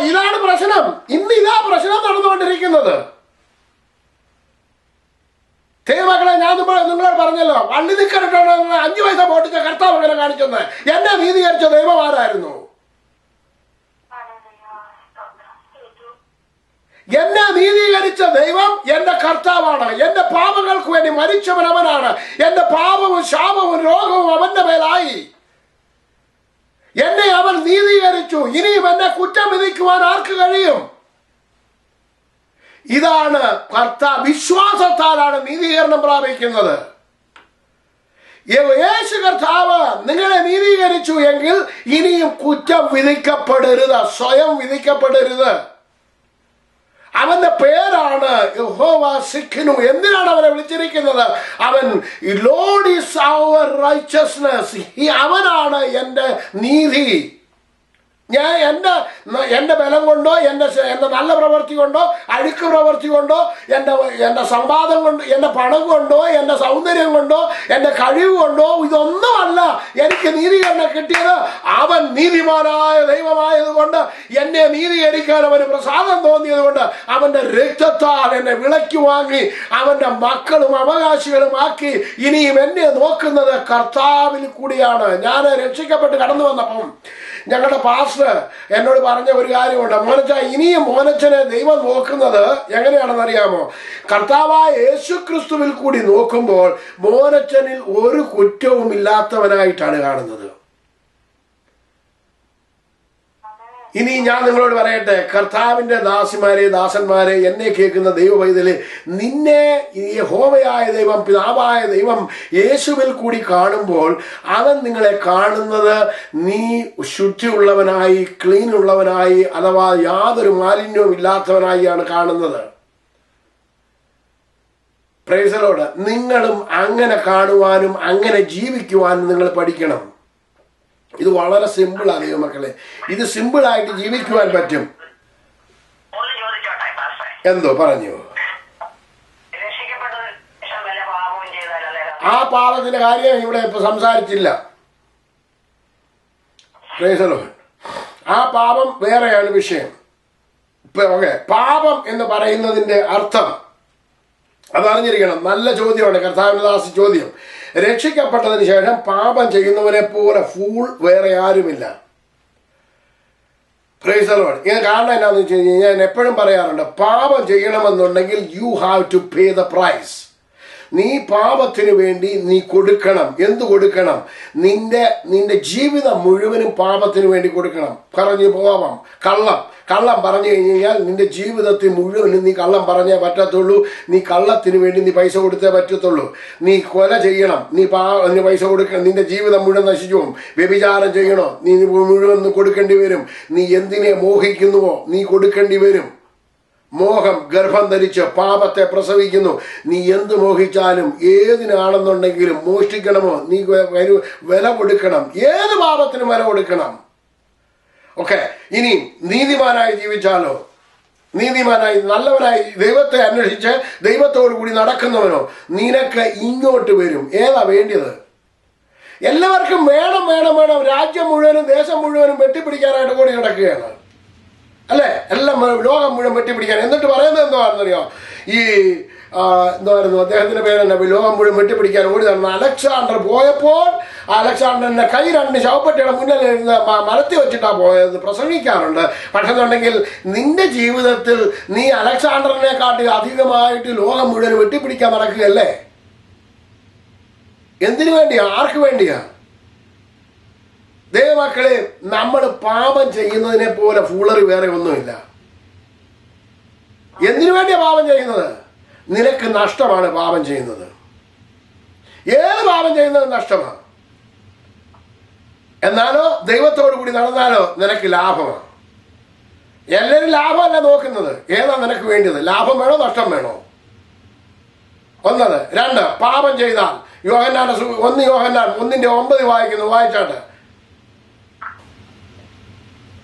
ഇതാണ് പ്രശ്നം. ഇന്ന് ഇതാ പ്രശ്നം നടന്നുകൊണ്ടിരിക്കുന്നത്. ദൈവമക്കളെ, ഞാൻ നിങ്ങളോട് പറഞ്ഞല്ലോ, വള്ളി നിക്കറിട്ടാണ് 5 പൈസ പൊട്ടിച്ച കർത്താവ് അങ്ങനെ കാണിച്ചെന്ന്. എന്നെ നീതീകരിച്ച ദൈവം ആരായിരുന്നു? എന്നെ നീതീകരിച്ച ദൈവം എന്റെ കർത്താവാണ്. എന്റെ പാപങ്ങൾക്ക് വേണ്ടി മരിച്ചവൻ അവനാണ്. എന്റെ പാപവും ശാപവും രോഗവും അവന്റെ മേലായി. എന്നെ അവൻ നീതീകരിച്ചു. ഇനിയും എന്നെ കുറ്റം വിധിക്കുവാൻ ആർക്ക് കഴിയും? ഇതാണ് വിശ്വാസത്താലാണ് നീതീകരണം പ്രാപിക്കുന്നത്. യേശു കർത്താവ് നിങ്ങളെ നീതീകരിച്ചു എങ്കിൽ ഇനിയും കുറ്റം വിധിക്കപ്പെടരുത്, സ്വയം വിധിക്കപ്പെടരുത്. അവന്റെ പേരാണ് യഹോവ സിഖ്നു. എന്തിനാണ് അവനെ വിളിച്ചിരിക്കുന്നത്? അവൻ ലോർഡ് ഈസ് അവർ റൈച്ചസ്നെസ്. അവനാണ് എൻ്റെ നീതി. ഞാൻ എൻ്റെ ബലം കൊണ്ടോ എൻ്റെ നല്ല പ്രവൃത്തി കൊണ്ടോ അഴുക്ക് പ്രവൃത്തി കൊണ്ടോ എൻ്റെ സമ്പാദം കൊണ്ട് എൻ്റെ പണം കൊണ്ടോ എൻ്റെ സൗന്ദര്യം കൊണ്ടോ എൻ്റെ കഴിവ് കൊണ്ടോ ഇതൊന്നുമല്ല എനിക്ക് നീതീകരണം കിട്ടിയത്. അവൻ നീതിമാനായ ദൈവമായതുകൊണ്ട് എന്നെ നീതീകരിക്കാൻ അവന് പ്രസാദം തോന്നിയത് കൊണ്ട് അവൻ്റെ രക്തത്താൽ എന്നെ വിലയ്ക്ക് വാങ്ങി അവൻ്റെ മക്കളും അവകാശികളും ആക്കി ഇനിയും എന്നെ നോക്കുന്നത് കർത്താവിൽ കൂടിയാണ്. ഞാൻ രക്ഷിക്കപ്പെട്ട് കടന്നു വന്നപ്പം ഞങ്ങളുടെ പാസ്റ്റർ എന്നോട് പറഞ്ഞ ഒരു കാര്യമുണ്ട്. മോനച്ച, ഇനിയും മോനച്ചനെ ദൈവം നോക്കുന്നത് എങ്ങനെയാണെന്നറിയാമോ? കർത്താവായ യേശു ക്രിസ്തുവിൽ കൂടി നോക്കുമ്പോൾ മോനച്ചനിൽ ഒരു കുറ്റവും ഇല്ലാത്തവനായിട്ടാണ് കാണുന്നത്. ഇനി ഞാൻ നിങ്ങളോട് പറയട്ടെ, കർത്താവിന്റെ ദാസന്മാരെ എന്നെ കേൾക്കുന്ന ദൈവ പൈതല്, നിന്നെ യഹോവയായ ദൈവം, പിതാവായ ദൈവം യേശുവിൽ കൂടി കാണുമ്പോൾ അവൻ നിങ്ങളെ കാണുന്നത് നീ ശുദ്ധിയുള്ളവനായി, ക്ലീൻ ഉള്ളവനായി, അഥവാ യാതൊരു മാലിന്യവും ഇല്ലാത്തവനായിയാണ് കാണുന്നത്. Price the Lord. നിങ്ങളും അങ്ങനെ കാണുവാനും അങ്ങനെ ജീവിക്കുവാനും നിങ്ങൾ പഠിക്കണം. ഇത് വളരെ സിമ്പിളാണ് ദൈവമക്കളെ. ഇത് സിമ്പിളായിട്ട് ജീവിക്കുവാൻ പറ്റും. എന്തോ പറഞ്ഞു? ആ പാപത്തിന്റെ കാര്യം ഇവിടെ ഇപ്പൊ സംസാരിച്ചില്ല. ആ പാപം വേറെയാണ് വിഷയം. പാപം എന്ന് പറയുന്നതിന്റെ അർത്ഥം അതറിഞ്ഞിരിക്കണം. നല്ല ചോദ്യമാണ് കർത്താവിന്റെ ദാസ ചോദ്യം. രക്ഷിക്കപ്പെട്ടതിന് ശേഷം പാപം ചെയ്യുന്നവനെ പോലെ ഫൂൾ വേറെ ആരുമില്ല. Price the Lord. ഇത് കാരണം എന്നാന്ന് വെച്ച് കഴിഞ്ഞാൽ ഞാൻ എപ്പോഴും പറയാറുണ്ട്, പാപം ചെയ്യണമെന്നുണ്ടെങ്കിൽ you have to pay the price. നീ പാപത്തിന് വേണ്ടി നീ കൊടുക്കണം. എന്ത് കൊടുക്കണം? നിന്റെ ജീവിതം മുഴുവനും പാപത്തിന് വേണ്ടി കൊടുക്കണം. പറഞ്ഞു പോവാം. കള്ളം പറഞ്ഞു കഴിഞ്ഞാൽ നിന്റെ ജീവിതത്തിൽ മുഴുവനും നീ കള്ളം പറഞ്ഞേ പറ്റത്തുള്ളൂ. നീ കള്ളത്തിന് വേണ്ടി നീ പൈസ കൊടുത്തേ പറ്റത്തുള്ളൂ. നീ കൊല ചെയ്യണം, നീ പൈസ കൊടുക്കണം, നിന്റെ ജീവിതം മുഴുവൻ നശിച്ചു പോകും. വ്യഭിചാരം ചെയ്യണോ, നീ മുഴുവൻ കൊടുക്കേണ്ടി വരും. നീ എന്തിനെ മോഹിക്കുന്നുവോ നീ കൊടുക്കേണ്ടി വരും. മോഹം ഗർഭം ധരിച്ച് പാപത്തെ പ്രസവിക്കുന്നു. നീ എന്ത് മോഹിച്ചാലും ഏതിനാണെന്നുണ്ടെങ്കിലും മോഷ്ടിക്കണമോ നീ വില കൊടുക്കണം. ഏത് പാപത്തിനും വില കൊടുക്കണം. ഓക്കെ. ഇനി നീതിമാനായി ജീവിച്ചാലോ, നീതിമാനായി നല്ലവനായി ദൈവത്തെ അന്വേഷിച്ച് ദൈവത്തോടു കൂടി നടക്കുന്നവനോ നിനക്ക് ഇങ്ങോട്ട് വരും. ഏതാ വേണ്ടിയത്? എല്ലാവർക്കും വേണം. രാജ്യം മുഴുവനും ദേശം മുഴുവനും വെട്ടിപ്പിടിക്കാനായിട്ട് കൂടി കിടക്കുകയാണ് അല്ലെ? എല്ലാം ലോകം മുഴുവൻ വെട്ടിപ്പിടിക്കാൻ. എന്നിട്ട് പറയുന്നത് എന്താണെന്നറിയോ? എന്തായിരുന്നു അദ്ദേഹത്തിന്റെ പേരെന്നെ? ലോകം മുഴുവൻ വെട്ടിപ്പിടിക്കാൻ ഓടി നടന്ന അലക്സാണ്ടർ പോയപ്പോൾ അലക്സാണ്ടറിന്റെ കൈ 2 ശവപ്പെട്ടിയുടെ മുന്നിൽ മലത്തി വെച്ചിട്ടാ പോയത് പ്രസംഗിക്കാറുണ്ട്. പക്ഷെ എന്നുണ്ടെങ്കിൽ നിന്റെ ജീവിതത്തിൽ നീ അലക്സാണ്ടറിനെ കാട്ടി അധികമായിട്ട് ലോകം മുഴുവൻ വെട്ടിപ്പിടിക്കാൻ നടക്കുകയല്ലേ? എന്തിനു വേണ്ടിയാ? ആർക്ക് വേണ്ടിയാ? ദൈവമക്കളെ, നമ്മൾ പാപം ചെയ്യുന്നതിനെ പോലെ ഫൂളറി വേറെ ഒന്നുമില്ല. എന്തിനു വേണ്ടിയാ പാപം ചെയ്യുന്നത്? നിനക്ക് നഷ്ടമാണ് പാപം ചെയ്യുന്നത്. ഏത് പാപം ചെയ്യുന്നത് നഷ്ടമാണ്. എന്നാലോ ദൈവത്തോടു കൂടി നടന്നാലോ നിനക്ക് ലാഭമാണ്. എല്ലാവരും ലാഭമല്ല നോക്കുന്നത്. ഏതാ നിനക്ക് വേണ്ടത്? ലാഭം വേണോ നഷ്ടം വേണോ? 1. 2, പാപം ചെയ്താൽ യോഹന്നാൻ 1:9 വായിക്കുന്നു. വായിച്ചാട്ടെ.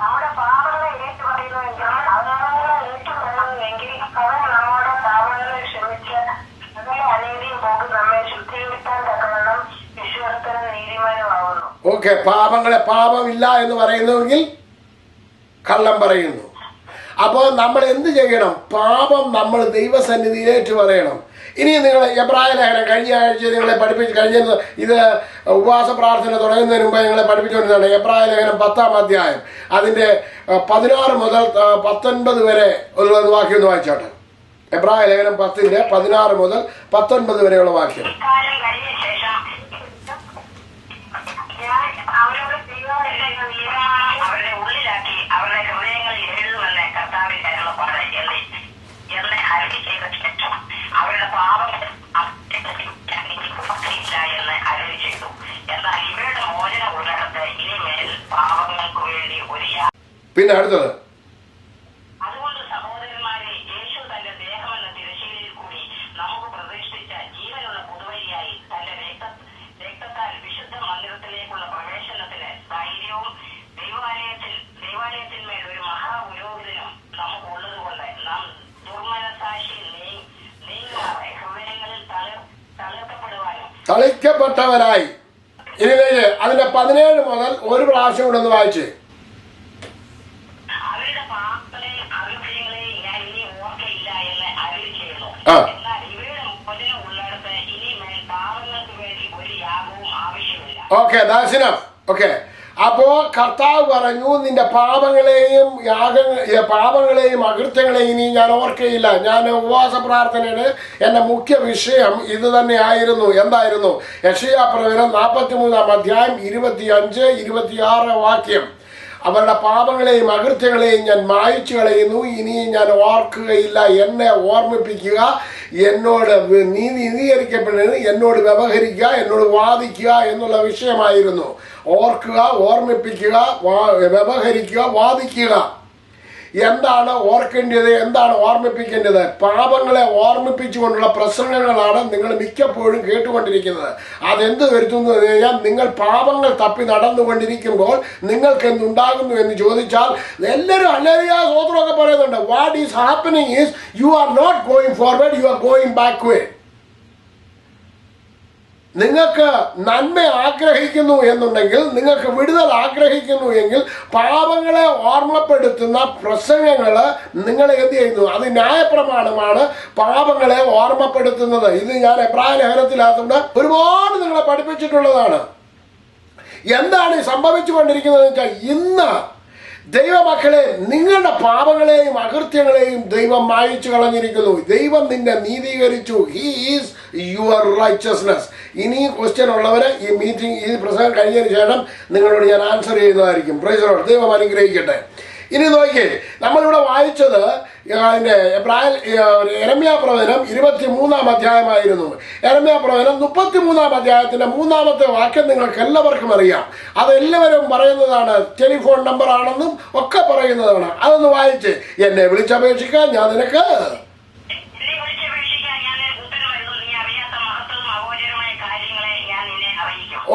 നമ്മുടെ പാപങ്ങളെ ഏറ്റുപറയുന്നുവെങ്കിൽ അവൻ നമ്മുടെ പാപങ്ങളെ ക്ഷമിച്ച് അങ്ങനെ അനീതിയും പോക്ക് നമ്മെ ശുദ്ധീകരിക്കാൻ തക്കവണ്ണം വിശ്വസ്തനും നീതിമാനുമാകുന്നു. ഓക്കെ. പാപമില്ല എന്ന് പറയുന്നുവെങ്കിൽ കള്ളം പറയുന്നു. അപ്പോൾ നമ്മൾ എന്ത് ചെയ്യണം? പാപം നമ്മൾ ദൈവസന്നിധിയിൽ ഏറ്റുപറയണം. ഇനി നിങ്ങൾ എബ്രായ ലേഖനം കഴിഞ്ഞ ആഴ്ച നിങ്ങളെ കഴിഞ്ഞ ഇത് ഉപവാസ പ്രാർത്ഥന തുടങ്ങുന്നതിന് മുമ്പ് നിങ്ങളെ പഠിപ്പിച്ചുകൊണ്ടിരുന്നതാണ്. എബ്രായ ലേഖനം 10-ാം അധ്യായം അതിൻ്റെ 16 മുതൽ 19 വരെ ഉള്ളത് വാക്യം ഒന്ന് വായിച്ചോട്ടെ. എബ്രായ ലേഖനം 10:16 മുതൽ 19 വരെയുള്ള വാക്യം. ഇക്കാലം കഴിഞ്ഞ ശേഷം ഞാൻ അവരോട് ദൈവത്തിന്റെ നിയമം അവരുടെ ഉള്ളിലാക്കി അവരുടെ ഹൃദയങ്ങളിൽ എഴുതുമെന്ന് കർത്താവിൽ അരുളപ്പാട് എന്നെ അരുളി ചെയ്ത ശേഷം അവരുടെ പാപങ്ങൾ ഇല്ല എന്ന് അരുളി ചെയ്തു. എന്നാൽ ഇവരുടെ മോചനം ഉള്ളിടത്ത് ഇനിമേൽ പാപങ്ങൾക്ക് വേണ്ടി ഒരു പിന്നെ അടുത്തത്, അതുകൊണ്ട് സഹോദരന്മാരെ, യേശു തന്റെ ദേഹമെന്ന തിരശ്ശീലയിൽ കൂടി നമുക്ക് പ്രതിഷ്ഠിച്ച ജീവനുള്ള പുതുവഴിയായി തന്റെ രക്തത്താൽ വിശുദ്ധ മന്ദിരത്തിലേക്കുള്ള പ്രവേശനത്തിന് ധൈര്യവും ദൈവാലയത്തിന്മേൽ ഒരു മഹാപുരോഹിതനും നമുക്ക് ഉള്ളതുകൊണ്ട് നാം ദുർമനസാക്ഷി നീങ്ങാതെ ഹൃദയങ്ങളിൽ തളിക്കപ്പെട്ടവരായി. ഇതിലേക്ക് അതിന്റെ 17 മുതൽ ഒരു പ്രാവശ്യം കൂടെ ഒന്ന് വായിച്ചേ. അവരുടെ പാപങ്ങളെയും അകൃത്യങ്ങളെയും ഞാൻ ഇനി ഓർക്കയില്ല എന്ന് അരുളി ചെയ്യുന്നു. എന്നാൽ ഇവരുടെ മോചനം ഉള്ളിടത്ത് ഇനിമേൽ പാപങ്ങൾക്ക് വേണ്ടി ഒരു യാഗവും ആവശ്യമില്ല. Okay, that's enough. ഓക്കെ, അപ്പോ കർത്താവ് പറഞ്ഞു, നിന്റെ പാപങ്ങളെയും അകൃത്യങ്ങളെയും ഇനി ഞാൻ ഓർക്കയില്ല. ഞാൻ ഉപവാസ പ്രാർത്ഥനയുടെ എന്റെ മുഖ്യ വിഷയം ഇത് തന്നെ ആയിരുന്നു. എന്തായിരുന്നു? യെശയ്യാപ്രവചനം 43-ാം അധ്യായം 25-26 വാക്യം. അവരുടെ പാപങ്ങളെയും അകൃത്യങ്ങളെയും ഞാൻ മായിച്ചു കളയുന്നു, ഇനി ഞാൻ ഓർക്കുകയില്ല. എന്നെ ഓർമ്മിപ്പിക്കുക, എന്നോട് നീതീകരിക്കപ്പെടുന്നത്, എന്നോട് വ്യവഹരിക്കുക, എന്നോട് വാദിക്കുക എന്നുള്ള വിഷയമായിരുന്നു. ഓർക്കുക, ഓർമ്മിപ്പിക്കുക, വ്യവഹരിക്കുക, വാദിക്കുക. എന്താണ് ഓർക്കേണ്ടത്, എന്താണ് ഓർമ്മിപ്പിക്കേണ്ടത്? പാപങ്ങളെ ഓർമ്മിപ്പിച്ചുകൊണ്ടുള്ള പ്രസംഗങ്ങളാണ് നിങ്ങൾ മിക്കപ്പോഴും കേട്ടുകൊണ്ടിരിക്കുന്നത്. അതെന്ത് വരുത്തുന്നു എന്ന് കഴിഞ്ഞാൽ, നിങ്ങൾ പാപങ്ങൾ തപ്പി നടന്നുകൊണ്ടിരിക്കുമ്പോൾ നിങ്ങൾക്ക് എന്തുണ്ടാകുന്നു എന്ന് ചോദിച്ചാൽ എല്ലാവരും ഹല്ലേലൂയ സ്തോത്രമൊക്കെ പറയുന്നുണ്ട്. What is happening is you are not going forward, you are going backward. നിങ്ങൾക്ക് നന്മ ആഗ്രഹിക്കുന്നു എന്നുണ്ടെങ്കിൽ, നിങ്ങൾക്ക് വിടുതൽ ആഗ്രഹിക്കുന്നു എങ്കിൽ, പാപങ്ങളെ ഓർമ്മപ്പെടുത്തുന്ന പ്രസംഗങ്ങൾ നിങ്ങളെ എന്ത് ചെയ്യുന്നു? അത് ന്യായപ്രമാണമാണ് പാപങ്ങളെ ഓർമ്മപ്പെടുത്തുന്നത്. ഇത് ഞാൻ എബ്രായ ലേഖനത്തിലാകുന്ന ഒരുപാട് നിങ്ങളെ പഠിപ്പിച്ചിട്ടുള്ളതാണ്. എന്താണ് സംഭവിച്ചു കൊണ്ടിരിക്കുന്നത് വെച്ചാൽ, ഇന്ന് ദൈവമക്കളെ, നിങ്ങളുടെ പാപങ്ങളെയും അകൃത്യങ്ങളെയും ദൈവം മായിച്ചു കളഞ്ഞിരിക്കുന്നു. ദൈവം നിന്നെ നീതീകരിച്ചു. He is your righteousness. ഇനി ക്വസ്റ്റ്യൻ ഉള്ളവരെ ഈ മീറ്റിംഗ്, ഈ പ്രസംഗം കഴിഞ്ഞതിന് ശേഷം നിങ്ങളോട് ഞാൻ ആൻസർ ചെയ്യുന്നതായിരിക്കും. Price the Lord. ദൈവം അനുഗ്രഹിക്കട്ടെ. ഇനി നോക്കിയേ, നമ്മളിവിടെ വായിച്ചത് യെരമ്യാ പ്രവചനം 23-ാം അധ്യായമായിരുന്നു. യെരമ്യാ പ്രവചനം 33-ാം അധ്യായത്തിന്റെ 3-ാമത്തെ വാക്യം നിങ്ങൾക്ക് എല്ലാവർക്കും അറിയാം. അതെല്ലാവരും പറയുന്നതാണ്, ടെലിഫോൺ നമ്പർ ആണെന്നും ഒക്കെ പറയുന്നതാണ്. അതൊന്ന് വായിച്ച്, എന്നെ വിളിച്ചപേക്ഷിക്കാൻ ഞാൻ നിനക്ക്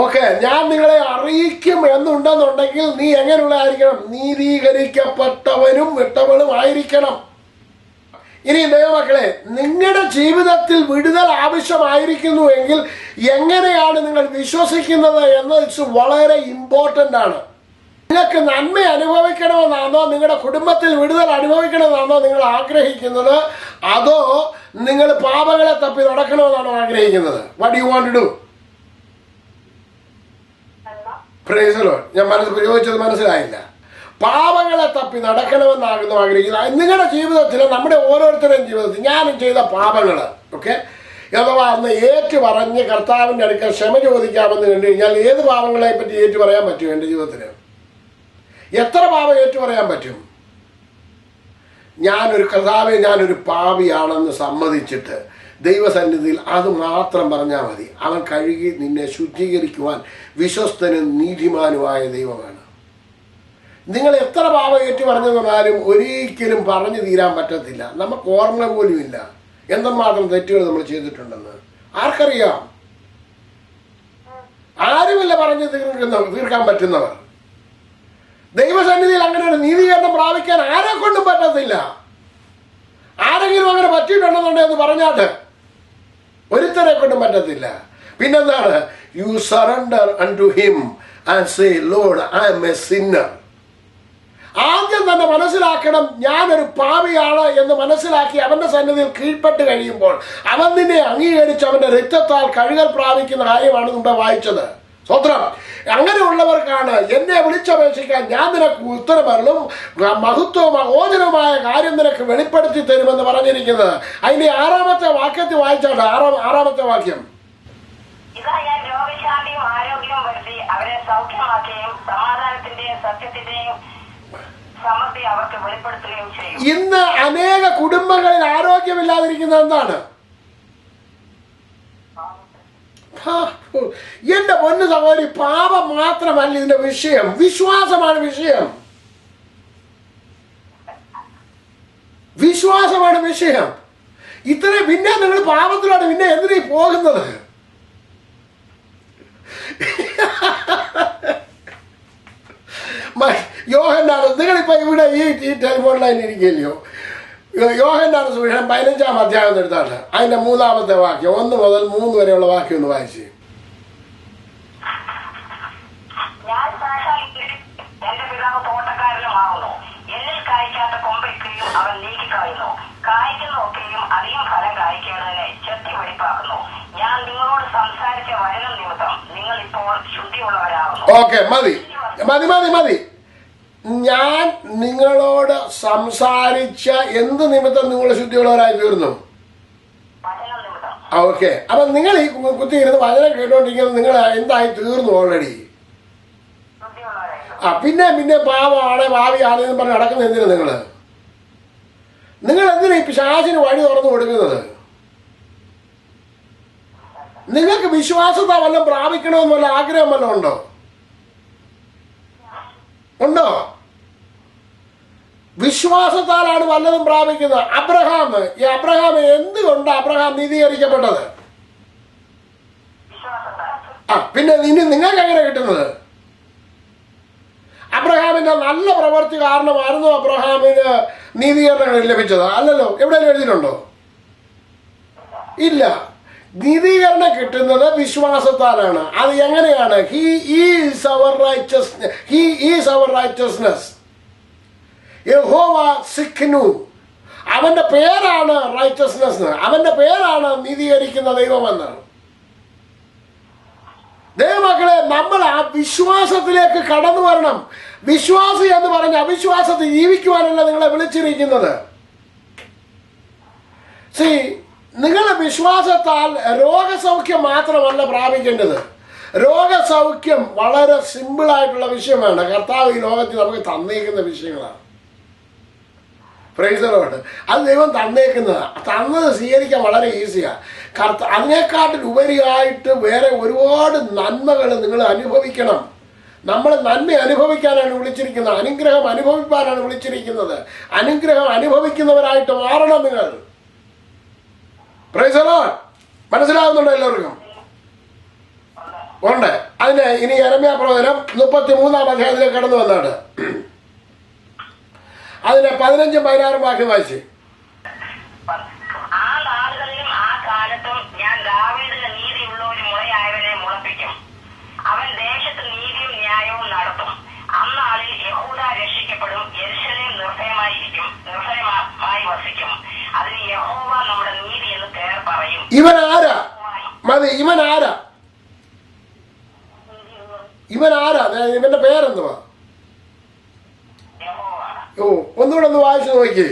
ഓക്കെ, ഞാൻ നിങ്ങളെ അറിയിക്കും എന്നുണ്ടെന്നുണ്ടെങ്കിൽ നീ എങ്ങനെയുള്ള ആയിരിക്കണം? നീതീകരിക്കപ്പെട്ടവനും വിട്ടവളും ആയിരിക്കണം. ഇനി ദൈവമക്കളെ, നിങ്ങളുടെ ജീവിതത്തിൽ വിടുതൽ ആവശ്യമായിരിക്കുന്നു എങ്കിൽ എങ്ങനെയാണ് നിങ്ങൾ വിശ്വസിക്കുന്നത് എന്നത് വളരെ ഇമ്പോർട്ടൻ്റ് ആണ്. നിങ്ങൾക്ക് നന്മ അനുഭവിക്കണമെന്നാണോ, നിങ്ങളുടെ കുടുംബത്തിൽ വിടുതൽ അനുഭവിക്കണമെന്നാണോ നിങ്ങൾ ആഗ്രഹിക്കുന്നത്? അതോ നിങ്ങൾ പാപങ്ങളെ തപ്പി നടക്കണമെന്നാണോ ആഗ്രഹിക്കുന്നത്? What you want to do? Praise the Lord. ഞാൻ പ്രയോഗിച്ചത് മനസ്സിലായില്ല. പാപങ്ങളെ തപ്പി നടക്കണമെന്നാകുന്നു ആഗ്രഹിക്കുന്നത്. നിങ്ങളുടെ ജീവിതത്തിൽ, നമ്മുടെ ഓരോരുത്തരുടെയും ജീവിതത്തിൽ ഞാനും ചെയ്ത പാപങ്ങൾ, ഓക്കെ, അഥവാ അന്ന് ഏറ്റു പറഞ്ഞ് കർത്താവിൻ്റെ അടുക്കൽ ക്ഷമ ചോദിക്കാമെന്ന് കണ്ടു കഴിഞ്ഞാൽ ഏത് പാപങ്ങളെ പറ്റി ഏറ്റു പറയാൻ പറ്റും? എൻ്റെ ജീവിതത്തിൽ എത്ര പാപം ഏറ്റു പറയാൻ പറ്റും? ഞാനൊരു പാപിയാണെന്ന് സമ്മതിച്ചിട്ട് ദൈവസന്നിധിയിൽ അത് മാത്രം പറഞ്ഞാൽ മതി. അവൻ കഴുകി നിന്നെ ശുദ്ധീകരിക്കുവാൻ വിശ്വസ്തനും നീതിമാനുമായ ദൈവമാണ്. നിങ്ങൾ എത്ര പാപം ഏറ്റു പറഞ്ഞു പറഞ്ഞാലും ഒരിക്കലും പറഞ്ഞു തീരാൻ പറ്റത്തില്ല. നമുക്ക് ഓർമ്മ പോലും ഇല്ല എന്തുമാത്രം തെറ്റുകൾ നമ്മൾ ചെയ്തിട്ടുണ്ടെന്ന്. ആർക്കറിയാം? ആരുമില്ല പറഞ്ഞു തീർക്കാൻ പറ്റുന്നവർ. ദൈവസന്നിധിയിൽ അങ്ങനെ ഒരു നീതീകരണം പ്രാപിക്കാൻ ആരെ കൊണ്ടും പറ്റത്തില്ല. ആരെങ്കിലും അങ്ങനെ പറ്റിയിട്ടുണ്ടെന്നുണ്ടെങ്കിൽ എന്ന് പറഞ്ഞാട്ട് ഒരുത്തരെ കൊണ്ടും പറ്റത്തില്ല. പിന്നെന്താണ്? You surrender unto him and say Lord I am a sinner. ആദ്യം തന്നെ മനസ്സിലാക്കണം, ഞാനൊരു പാപിയാണ് എന്ന് മനസ്സിലാക്കി അവന്റെ സന്നിധിയിൽ കീഴ്പ്പെട്ട് കഴിയുമ്പോൾ അവൻ നിന്നെ അംഗീകരിച്ച് അവന്റെ രക്തത്താൽ കഴുകൽ പ്രാപിക്കുന്ന കാര്യമാണ് മുമ്പേ വായിച്ചത്. സ്വത്രം. അങ്ങനെയുള്ളവർക്കാണ് എന്നെ വിളിച്ചപേക്ഷിക്കാൻ ഞാൻ നിനക്ക് ഉത്തരമരുളും, മഹത്വവും ഓജനവുമായ കാര്യം നിനക്ക് വെളിപ്പെടുത്തി തരുമെന്ന് പറഞ്ഞിരിക്കുന്നത്. അതിന്റെ 6-ാമത്തെ വാക്യത്തിൽ വായിച്ചാട്ടെ. ആറാമത്തെ വാക്യം. ഇതാ ഞാൻ രോഗശാന്തിയും ആരോഗ്യവും വരുത്തി അവരെ സൗഖ്യമാക്കുകയും സമാധാനത്തിന്റെയും സത്യത്തിന്റെയും സമൃദ്ധി അവർക്ക് വെളിപ്പെടുത്തുകയും ചെയ്യും. ഇന്ന് അനേക കുടുംബങ്ങളിൽ ആരോഗ്യമില്ലാതിരിക്കുന്നത് എന്താണ്? എന്റെ പൊന്നു സഹോദരി, പാപം മാത്രമല്ല ഇതിന്റെ വിഷയം, വിശ്വാസമാണ് വിഷയം. വിശ്വാസമാണ് വിഷയം. ഇത്രയും പിന്നെ നിങ്ങൾ പാപത്തിലാണ് പിന്നെ എന്തിനാ പോകുന്നത്? യോഹന്നാണ്, നിങ്ങളിപ്പോ ഇവിടെ ഈ ടെലിഫോൺ ലൈൻ ഇരിക്കില്ലയോ? യോഹന്നാണ് സുവിശേഷം 15-ാം അധ്യായം എടുത്താണ്. അതിന്റെ 3-ാമത്തെ വാക്യം 1 മുതൽ 3 വരെയുള്ള വാക്യം ഒന്ന് വായിച്ചു. ഞാൻ എന്റെ പിതാവ് തോട്ടക്കാരനുമാകുന്നു. എന്നിൽ കായ്ക്കാത്ത കൊമ്പൊക്കെയും അവൻ നീക്കിക്കളയുന്നു. കായ്ക്കുന്ന ഒക്കെയും അധികം ഫലം കായ്ക്കേണ്ടതിനെ ചെത്തി വെടിപ്പാക്കുന്നു. ഞാൻ നിങ്ങളോട് സംസാരിച്ച വചനം നിമിത്തം നിങ്ങൾ ഇപ്പോൾ ശുദ്ധിയുള്ളവരാകുന്നു. ഓക്കെ, മതി മതി മതി മതി. ഞാൻ നിങ്ങളോട് സംസാരിച്ച എന്ത് നിമിത്തം നിങ്ങൾ ശുദ്ധിയുള്ളവരായി തീർന്നു? വചനം നിമിത്തം. ഓക്കെ, അപ്പൊ നിങ്ങൾ ഈ കുത്തിയിരുന്ന് വചനം കേട്ടോണ്ടിരിക്കുന്നത് നിങ്ങൾ എന്തായി തീർന്നു ഓൾറെഡി? പിന്നെ പിന്നെ പാവമാണ് ഭാവിയാണെന്ന് പറഞ്ഞ് നടക്കുന്ന എന്തിനാ നിങ്ങൾ എന്തിനാ ഈ പിശാചിന് വഴി തുറന്നു കൊടുക്കുന്നത്? നിങ്ങൾക്ക് വിശ്വാസത വല്ലതും പ്രാപിക്കണമെന്ന് വല്ല ആഗ്രഹം വല്ലതും ഉണ്ടോ? ഉണ്ടോ? വിശ്വാസത്താലാണ് വല്ലതും പ്രാപിക്കുന്നത്. അബ്രഹാം എന്തുകൊണ്ട് അബ്രഹാം നീതീകരിക്കപ്പെട്ടത്? പിന്നെ ഇനി നിങ്ങൾക്ക് എങ്ങനെ കിട്ടുന്നത്? അബ്രഹാമിന്റെ നല്ല പ്രവൃത്തി കാരണമായിരുന്നു അബ്രഹാമിന് നീതീകരണം ലഭിച്ചത്? അല്ലല്ലോ. എവിടെയെങ്കിലും എഴുതിയിട്ടുണ്ടോ? ഇല്ല. നീതീകരണം കിട്ടുന്നത് വിശ്വാസത്താലാണ്. അത് എങ്ങനെയാണ്? He is our righteousness. യഹോവ സിഖ്നു, അവന്റെ പേരാണ് റൈറ്റസ്നെസ്, അവന്റെ പേരാണ് നീതീകരിക്കുന്ന ദൈവമെന്ന്. ദൈവമക്കളെ, നമ്മൾ ആ വിശ്വാസത്തിലേക്ക് കടന്നു വരണം. വിശ്വാസി എന്ന് പറഞ്ഞ് അവിശ്വാസത്തിൽ ജീവിക്കുവാനല്ല നിങ്ങളെ വിളിച്ചിരിക്കുന്നത്. നിങ്ങളുടെ വിശ്വാസത്താൽ രോഗസൗഖ്യം മാത്രമല്ല പ്രാപിക്കേണ്ടത്. രോഗസൗഖ്യം വളരെ സിമ്പിളായിട്ടുള്ള വിഷയമാണ്. കർത്താവ് ഈ ലോകത്തിൽ നമുക്ക് തന്നേക്കുന്ന വിഷയങ്ങളാണ്. Price the Lord. അത് ദൈവം തന്നത് സ്വീകരിക്കാൻ വളരെ ഈസിയാണ്. അതിനെക്കാട്ടിൽ ഉപരിയായിട്ട് വേറെ ഒരുപാട് നന്മകൾ നിങ്ങൾ അനുഭവിക്കണം. നമ്മൾ നന്മ അനുഭവിക്കാനാണ് വിളിച്ചിരിക്കുന്നത്, അനുഗ്രഹം അനുഭവിക്കാനാണ് വിളിച്ചിരിക്കുന്നത്. അനുഗ്രഹം അനുഭവിക്കുന്നവരായിട്ട് മാറണം നിങ്ങൾ. Price the Lord. മനസ്സിലാവുന്നുണ്ടോ എല്ലാവർക്കും? ഉണ്ട്. അതിന് ഇനി യെരമ്യാ പ്രവചനം 33-ാം അധ്യായത്തിലേക്ക് കടന്നു വന്നാണ്. അതിന്റെ 15-ഉം 16-ഉം വാക്യം വായിച്ച്. ആ നാളുകളിലും ആ കാലത്തും ഞാൻ ദാവീദിന് നീതിയുള്ള ഒരു മുളയായവനെ മുളപ്പിക്കും. അവൻ ദേശത്ത് നീതിയും ന്യായവും നടത്തും. അന്നാളിൽ യഹൂദ രക്ഷിക്കപ്പെടും. യെരൂശലേം നിർഭയമായി വസിക്കും. അതിന് യഹോവ നമ്മുടെ നീതി എന്ന് പേർ പറയും. ഇവൻ ആരാ? ഇവന്റെ പേരെന്തുവാ? ഓ, ഒന്നുകൂടെ ഒന്ന് വായിച്ചു നോക്കി.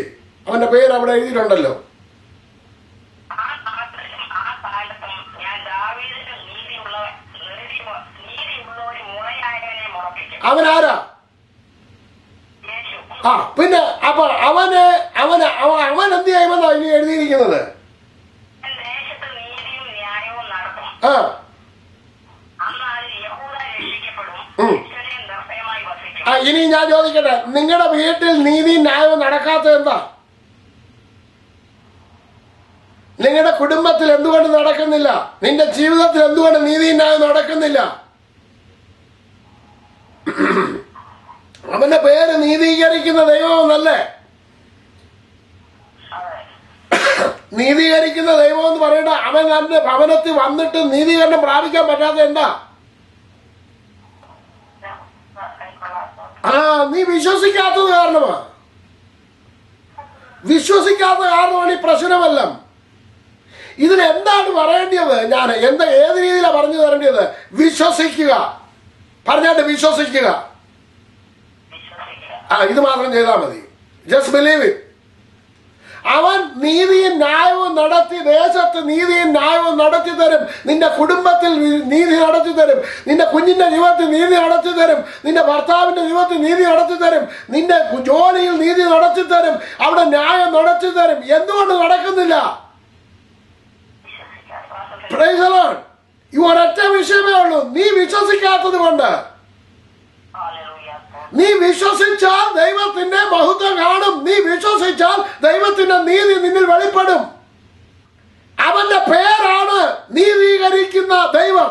അവന്റെ പേര് അവിടെ എഴുതിയിട്ടുണ്ടല്ലോ. അവൻ ആരാ? പിന്നെ അപ്പൊ അവൻ എന്ത് ചെയ്യുമെന്നാ ഇനി എഴുതിയിരിക്കുന്നത്? ഇനി ഞാൻ ചോദിക്കട്ടെ, നിങ്ങളുടെ വീട്ടിൽ നീതി ന്യായവും നടക്കാത്തത് എന്താ? നിങ്ങളുടെ കുടുംബത്തിൽ എന്തുകൊണ്ട് നടക്കുന്നില്ല? നിന്റെ ജീവിതത്തിൽ എന്തുകൊണ്ട് നീതി ന്യായം നടക്കുന്നില്ല? അവന്റെ പേര് നീതീകരിക്കുന്ന ദൈവമെന്നല്ലേ? നീതീകരിക്കുന്ന ദൈവം എന്ന് പറയണ്ട. അവൻ തന്റെ ഭവനത്തിൽ വന്നിട്ട് നീതീകരണം പ്രാപിക്കാൻ പറ്റാത്ത എന്താ? നീ വിശ്വസിക്കാത്തത് കാരണമാണ്. വിശ്വസിക്കാത്ത കാരണമാണ് ഈ പ്രശ്നമല്ല. ഇതിലെന്താണ് പറയേണ്ടത്? ഞാൻ ഏത് രീതിയിലാണ് പറഞ്ഞു തരേണ്ടത്? വിശ്വസിക്കുക. പറഞ്ഞാട്ട് വിശ്വസിക്കുക. ഇത് മാത്രം ചെയ്താൽ മതി. Just believe it. അവൻ നീതിയും ന്യായവും നടത്തി, ദേശത്ത് നീതിയും ന്യായവും നടത്തി തരും. നിന്റെ കുടുംബത്തിൽ നീതി നടത്തി തരും. നിന്റെ കുഞ്ഞിന്റെ ജീവിതത്തിൽ നീതി നടത്തി തരും. നിന്റെ ഭർത്താവിന്റെ ജീവിതത്തിൽ നീതി നടത്തി തരും. നിന്റെ ജോലിയിൽ നീതി നടത്തി തരും. അവിടെ ന്യായം നടത്തി തരും. എന്തുകൊണ്ട് നടക്കുന്നില്ല? Price the Lord. ഈ ഒരൊറ്റ വിഷയമേ ഉള്ളൂ, നീ വിശ്വസിക്കാത്തത് കൊണ്ട്. നീ വിശ്വസിച്ചാൽ ദൈവത്തിന്റെ മഹത്വം കാണും. നീ വിശ്വസിച്ചാൽ ദൈവത്തിന്റെ നീതി നിന്നിൽ വെളിപ്പെടും. അവന്റെ പേരാണ് നീതീകരിക്കുന്ന ദൈവം.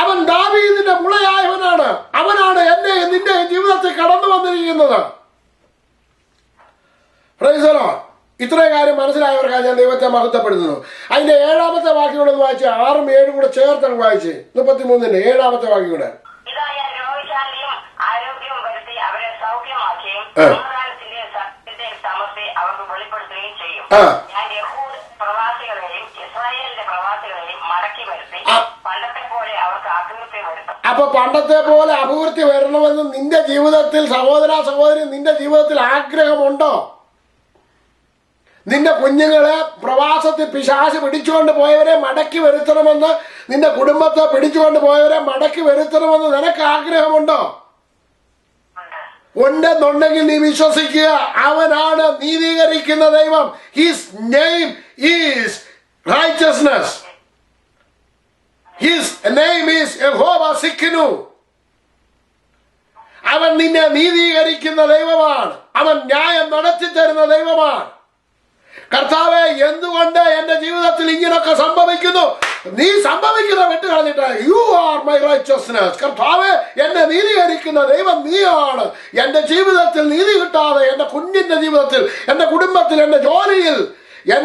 അവൻ ദാവീദിന്റെ മുളയായവനാണ്. അവനാണ് എന്റെ നിന്റെ ജീവിതത്തിൽ കടന്നു വന്നിരിക്കുന്നത്. Price the Lord. ഇത്രയും കാര്യം മനസ്സിലായവർക്കാണ് ഞാൻ ദൈവത്തെ മഹത്വപ്പെടുത്തുന്നു. അതിന്റെ 7ാമത്തെ വാക്യം വായിച്ച് 6ഉം 7ഉം കൂടെ ചേർത്താണ് വായിച്ച് 33-ന്റെ 7ാമത്തെ വാക്യം കൂടെ. ആരോഗ്യം വരുത്തി അവരെ സൗഖ്യമാക്കുകയും സമാധാനത്തിന്റെ സത്യത്തെ സമസ്തി അവർക്ക് വെളിപ്പെടുത്തുകയും ചെയ്യും. ഞാൻ യഹൂദ പ്രവാസികളെയും ഇസ്രായേലിന്റെ പ്രവാസികളെയും മടക്കി വരുത്തി പണ്ടത്തെ പോലെ അവർക്ക് അഭിവൃദ്ധി വരുത്തും. അപ്പൊ പണ്ടത്തെ പോലെ അഭിവൃദ്ധി വരണമെന്ന് നിന്റെ ജീവിതത്തിൽ, സഹോദര സഹോദരി, നിന്റെ ജീവിതത്തിൽ ആഗ്രഹമുണ്ടോ? നിന്റെ കുഞ്ഞുങ്ങളെ പ്രവാസത്തിൽ പിശാച് പിടിച്ചുകൊണ്ട് പോയവരെ മടക്കി വരുത്തണമെന്ന്, നിന്റെ കുടുംബത്തെ പിടിച്ചുകൊണ്ട് പോയവരെ മടക്കി വരുത്തണമെന്ന് നിനക്ക് ആഗ്രഹമുണ്ടോ? ഉണ്ടെന്നുണ്ടെങ്കിൽ നീ വിശ്വസിക്കുക. അവനാണ് നീതീകരിക്കുന്ന ദൈവം. His name is righteousness. His name is യഹോവ സിക്നു. അവൻ നിന്നെ നീതീകരിക്കുന്ന ദൈവമാണ്. അവൻ ന്യായം നടത്തി തരുന്ന ദൈവമാണ്. കർത്താവെ, എന്തുകൊണ്ട് എന്റെ ജീവിതത്തിൽ ഇങ്ങനൊക്കെ സംഭവിക്കുന്നു? നീ സംഭവിക്കുന്ന വിട്ട് കളഞ്ഞിട്ട് യു ആർ മൈ റൈച്ചസ്നെസ്. കർത്താവെ, എന്നെ നീതീകരിക്കുന്ന ദൈവം നീയാണ്. എന്റെ ജീവിതത്തിൽ നീതി കിട്ടാതെ, എന്റെ കുഞ്ഞിന്റെ ജീവിതത്തിൽ, എന്റെ കുടുംബത്തിൽ, എന്റെ ജോലിയിൽ,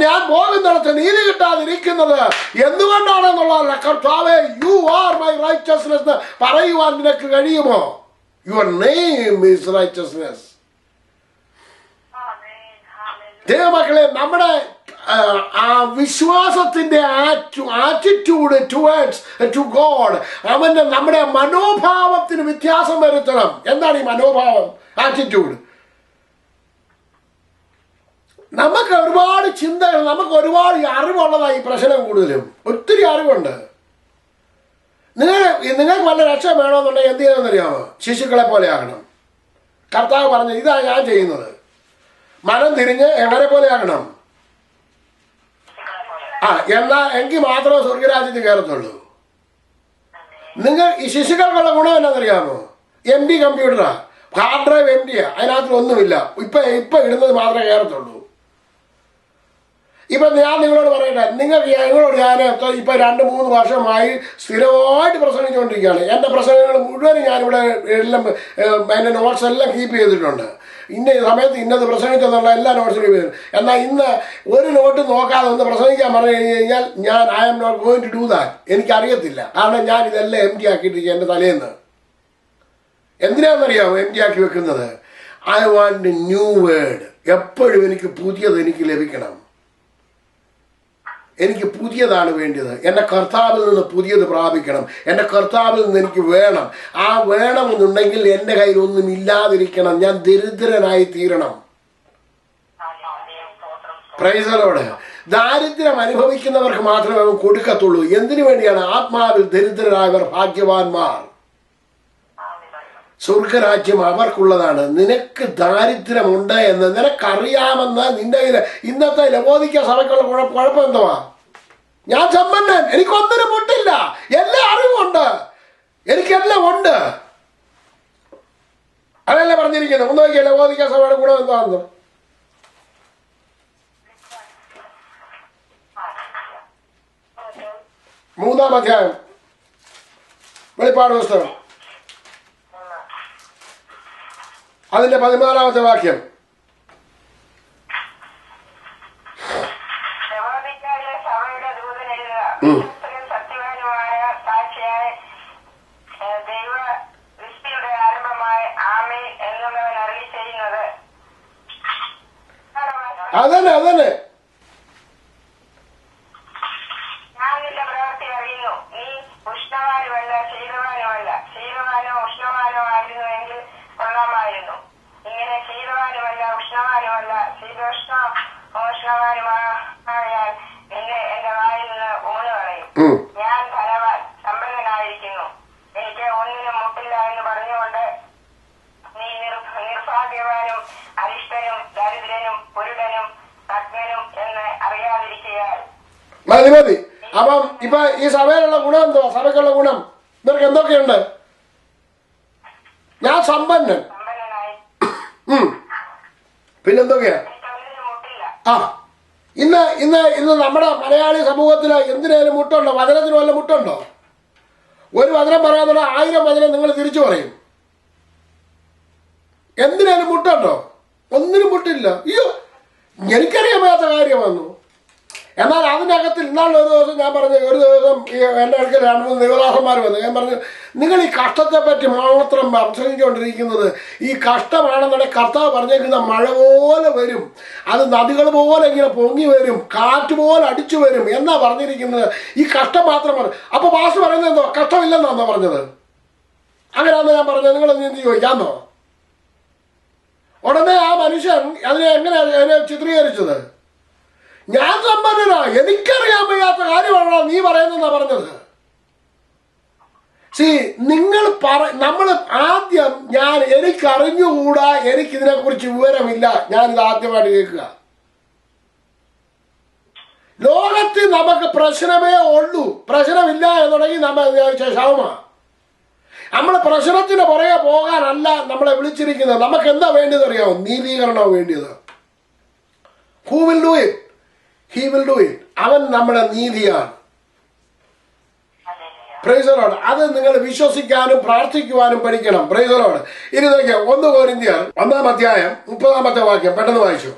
ഞാൻ പോകുന്നിടത്ത് നീതി കിട്ടാതിരിക്കുന്നത് എന്തുകൊണ്ടാണെന്നുള്ളതല്ല. കർത്താവെ, യു ആർ മൈ റൈച്ചസ്നെസ് എന്ന് പറയുവാൻ നിനക്ക് കഴിയുമോ? Your name is righteousness. ദൈവമക്കളെ, നമ്മുടെ ആ വിശ്വാസത്തിന്റെ ആറ്റിറ്റ്യൂഡ് ടുവേർഡ്സ് ടു ഗോഡ്, അവന്റെ നമ്മുടെ മനോഭാവത്തിന് വ്യത്യാസം വരുത്തണം. എന്താണ് ഈ മനോഭാവം, ആറ്റിറ്റ്യൂഡ്? നമുക്ക് ഒരുപാട് ചിന്തകൾ, നമുക്ക് ഒരുപാട് അറിവുള്ളതായി ഈ പ്രശ്നം കൂടുതലും. ഒത്തിരി അറിവുണ്ട്. നിങ്ങൾക്ക് വല്ല രക്ഷ വേണമെന്നുണ്ടെങ്കിൽ എന്ത് ചെയ്യണമെന്നറിയാമോ? ശിശുക്കളെ പോലെ ആകണം. കർത്താവ് പറഞ്ഞു, ഇതാണ് ഞാൻ ചെയ്യുന്നത്. മനം തിരിഞ്ഞ് എങ്ങനെ പോലെ ആകണം? എങ്കിൽ മാത്രമേ സ്വർഗരാജ്യത്തിൽ കയറത്തുള്ളൂ. നിങ്ങൾ ഈ ശിശുക്കൾക്കുള്ള ഗുണം എന്നാണെന്നറിയാമോ? MD കമ്പ്യൂട്ടറാ, ഹാർഡ് ഡ്രൈവ് MD, അതിനകത്ത് ഒന്നുമില്ല. ഇപ്പൊ ഇടുന്നത് മാത്രമേ കയറത്തുള്ളൂ. ഇപ്പൊ ഞാൻ നിങ്ങളോട് പറയട്ടെ, ഞങ്ങളോട് ഞാൻ ഇപ്പൊ 2-3 വർഷമായി സ്ഥിരമായിട്ട് പ്രസംഗിച്ചുകൊണ്ടിരിക്കുകയാണ്. എന്റെ പ്രസംഗങ്ങൾ മുഴുവനും ഞാനിവിടെ എല്ലാം അതിന്റെ നോട്ട്സ് എല്ലാം കീപ്പ് ചെയ്തിട്ടുണ്ട്. ഇന്ന സമയത്ത് ഇന്നത് പ്രസംഗിച്ചെന്നുള്ള എല്ലാ നോട്ട്സും കീപ്പ് ചെയ്തു. എന്നാൽ ഇന്ന് ഒരു നോട്ട് നോക്കാതെ ഒന്ന് പ്രസംഗിക്കാൻ പറഞ്ഞു കഴിഞ്ഞാൽ I am not going to do that. എനിക്കറിയത്തില്ല. കാരണം ഞാൻ ഇതെല്ലാം MD ആക്കിയിട്ടിരിക്കുക എൻ്റെ തലേന്ന്. എന്തിനാണെന്നറിയാമോ MD ആക്കി വെക്കുന്നത്? I want new word. എപ്പോഴും എനിക്ക് പുതിയത് എനിക്ക് ലഭിക്കണം. എനിക്ക് പുതിയതാണ് വേണ്ടത്. എൻ്റെ കർത്താവിൽ നിന്ന് പുതിയത് പ്രാപിക്കണം. എൻ്റെ കർത്താവിൽ നിന്ന് എനിക്ക് വേണം. ആ വേണമെന്നുണ്ടെങ്കിൽ എൻ്റെ കയ്യിൽ ഒന്നും ഇല്ലാതിരിക്കണം. ഞാൻ ദരിദ്രനായി തീരണം. Price the Lord. ദാരിദ്ര്യം അനുഭവിക്കുന്നവർക്ക് മാത്രമേ അവൻ കൊടുക്കത്തുള്ളൂ. എന്തിനു വേണ്ടിയാണ്? ആത്മാവിൽ ദരിദ്രരായവർ ഭാഗ്യവാന്മാർ, സ്വർഗരാജ്യം അവർക്കുള്ളതാണ്. നിനക്ക് ദാരിദ്ര്യമുണ്ട് എന്ന് നിനക്കറിയാമെന്ന് നിന്റെ ഇന്നത്തെ ലവോദിക്ക സഭയ്ക്കുള്ള കുഴപ്പം എന്തുവാ? ഞാൻ സമ്പന്നൻ, എനിക്കൊന്നിനും മുട്ടില്ല, എല്ലാ അറിവുണ്ട്, എനിക്കെല്ലാം ഉണ്ട്. അതല്ലേ പറഞ്ഞിരിക്കുന്നത്. ഒന്ന് നോക്കിയ ലവോദിക്ക സഭയുടെ ഗുണം എന്താണെന്ന്. മൂന്നാം അധ്യായം വെളിപ്പാട് പുസ്തകം, അതിന്റെ 14-ാമത്തെ വാക്യം. അതന്നെ തന്നെയുമല്ല ശീതോഷ്ണ മോഷണവാനുമായാൽ എന്റെ വായിൽ നിന്ന് ഊണ് കളയും. ഞാൻ ധനവാൻ സമ്പന്നനായിരിക്കുന്നു, എനിക്ക് ഒന്നിനും മുട്ടില്ല എന്ന് പറഞ്ഞുകൊണ്ട് നീ നിർഭാഗ്യവാനും അരിഷ്ടനും ദരിദ്രനും കുരുടനും നഗ്നനും എന്ന് അറിയാതിരിക്കയാൽ. മതി മതി. അപ്പം ഇപ്പൊ ഈ സഭയിലുള്ള ഗുണം എന്തോ? സഭയ്ക്കുള്ള ഗുണം ഇവർക്ക് എന്തൊക്കെയുണ്ട്? ഞാൻ സമ്പന്നൻ, പിന്നെന്തൊക്കെയാ? ആ ഇന്ന് ഇന്ന് ഇന്ന് നമ്മുടെ മലയാളി സമൂഹത്തിൽ എന്തിനേലും മുട്ടുണ്ടോ? വചനത്തിന് വല്ല മുട്ടുണ്ടോ? ഒരു വചനം പറയാന്നുള്ള 1000 വചനം നിങ്ങൾ തിരിച്ചു പറയും. എന്തിനേലും മുട്ടുണ്ടോ? ഒന്നിനും മുട്ടില്ല. അയ്യോ, എനിക്കറിയാൻ വയ്യാത്ത കാര്യം വന്നു. എന്നാൽ അതിനകത്തിൽ ഇന്നാളെ ഒരു ദിവസം ഞാൻ പറഞ്ഞു, ഒരു ദിവസം എൻ്റെ അടുക്കൽ 2-3 ദേവദാസന്മാർ വന്നു. ഞാൻ പറഞ്ഞു, നിങ്ങൾ ഈ കഷ്ടത്തെ പറ്റി മാത്രം പ്രസംഗിച്ചുകൊണ്ടിരിക്കുന്നത്, ഈ കഷ്ടമാണെന്നുണ്ടെങ്കിൽ കർത്താവ് പറഞ്ഞേക്കുന്ന മഴ പോലെ വരും, അത് നദികൾ പോലെ ഇങ്ങനെ പൊങ്ങി വരും, കാറ്റ് പോലെ അടിച്ചു വരും എന്നാ പറഞ്ഞിരിക്കുന്നത്. ഈ കഷ്ടം മാത്രം പറഞ്ഞു. അപ്പൊ പാസ്റ്റർ പറയുന്നത് എന്തോ കഷ്ടമില്ലെന്നാന്നോ പറഞ്ഞത്? അങ്ങനെയാണെന്ന് ഞാൻ പറഞ്ഞത്. നിങ്ങളൊന്ന് എന്ത് ചോദിക്കാന്നോ? ഉടനെ ആ മനുഷ്യൻ അതിനെ ചിത്രീകരിച്ചത്, ഞാൻ സമ്പന്നനാ, എനിക്കറിയാൻ വയ്യാത്ത കാര്യമാണോ നീ പറയുന്നെന്നാ പറഞ്ഞത്. നിങ്ങൾ നമ്മൾ ആദ്യം എനിക്കറിഞ്ഞുകൂടാ, എനിക്കിതിനെ കുറിച്ച് വിവരമില്ല, ഞാനിത് ആദ്യമായിട്ട് കേൾക്കുക. ലോകത്തിൽ നമുക്ക് പ്രശ്നമേ ഉള്ളൂ, പ്രശ്നമില്ല എന്നുണ്ടെങ്കിൽ നമ്മൾ ശവമാ. നമ്മൾ പ്രശ്നത്തിന് പുറകെ പോകാനല്ല നമ്മളെ വിളിച്ചിരിക്കുന്നത്. നമുക്ക് എന്താ വേണ്ടത് അറിയാമോ? നീതീകരണമാണ് വേണ്ടിയത്. Who will do it? He will do it. അവൻ നമ്മുടെ നീതിയാണ്. Price the Lord. അത് നിങ്ങൾ വിശ്വസിക്കാനും പ്രാർത്ഥിക്കുവാനും പഠിക്കണം. Price the Lord. ഇനി നോക്കിയാൽ 1 കൊരിന്ത്യർ 1-ാം അധ്യായം 30-ാമത്തെ വാക്യം പെട്ടെന്ന് വായിച്ചു.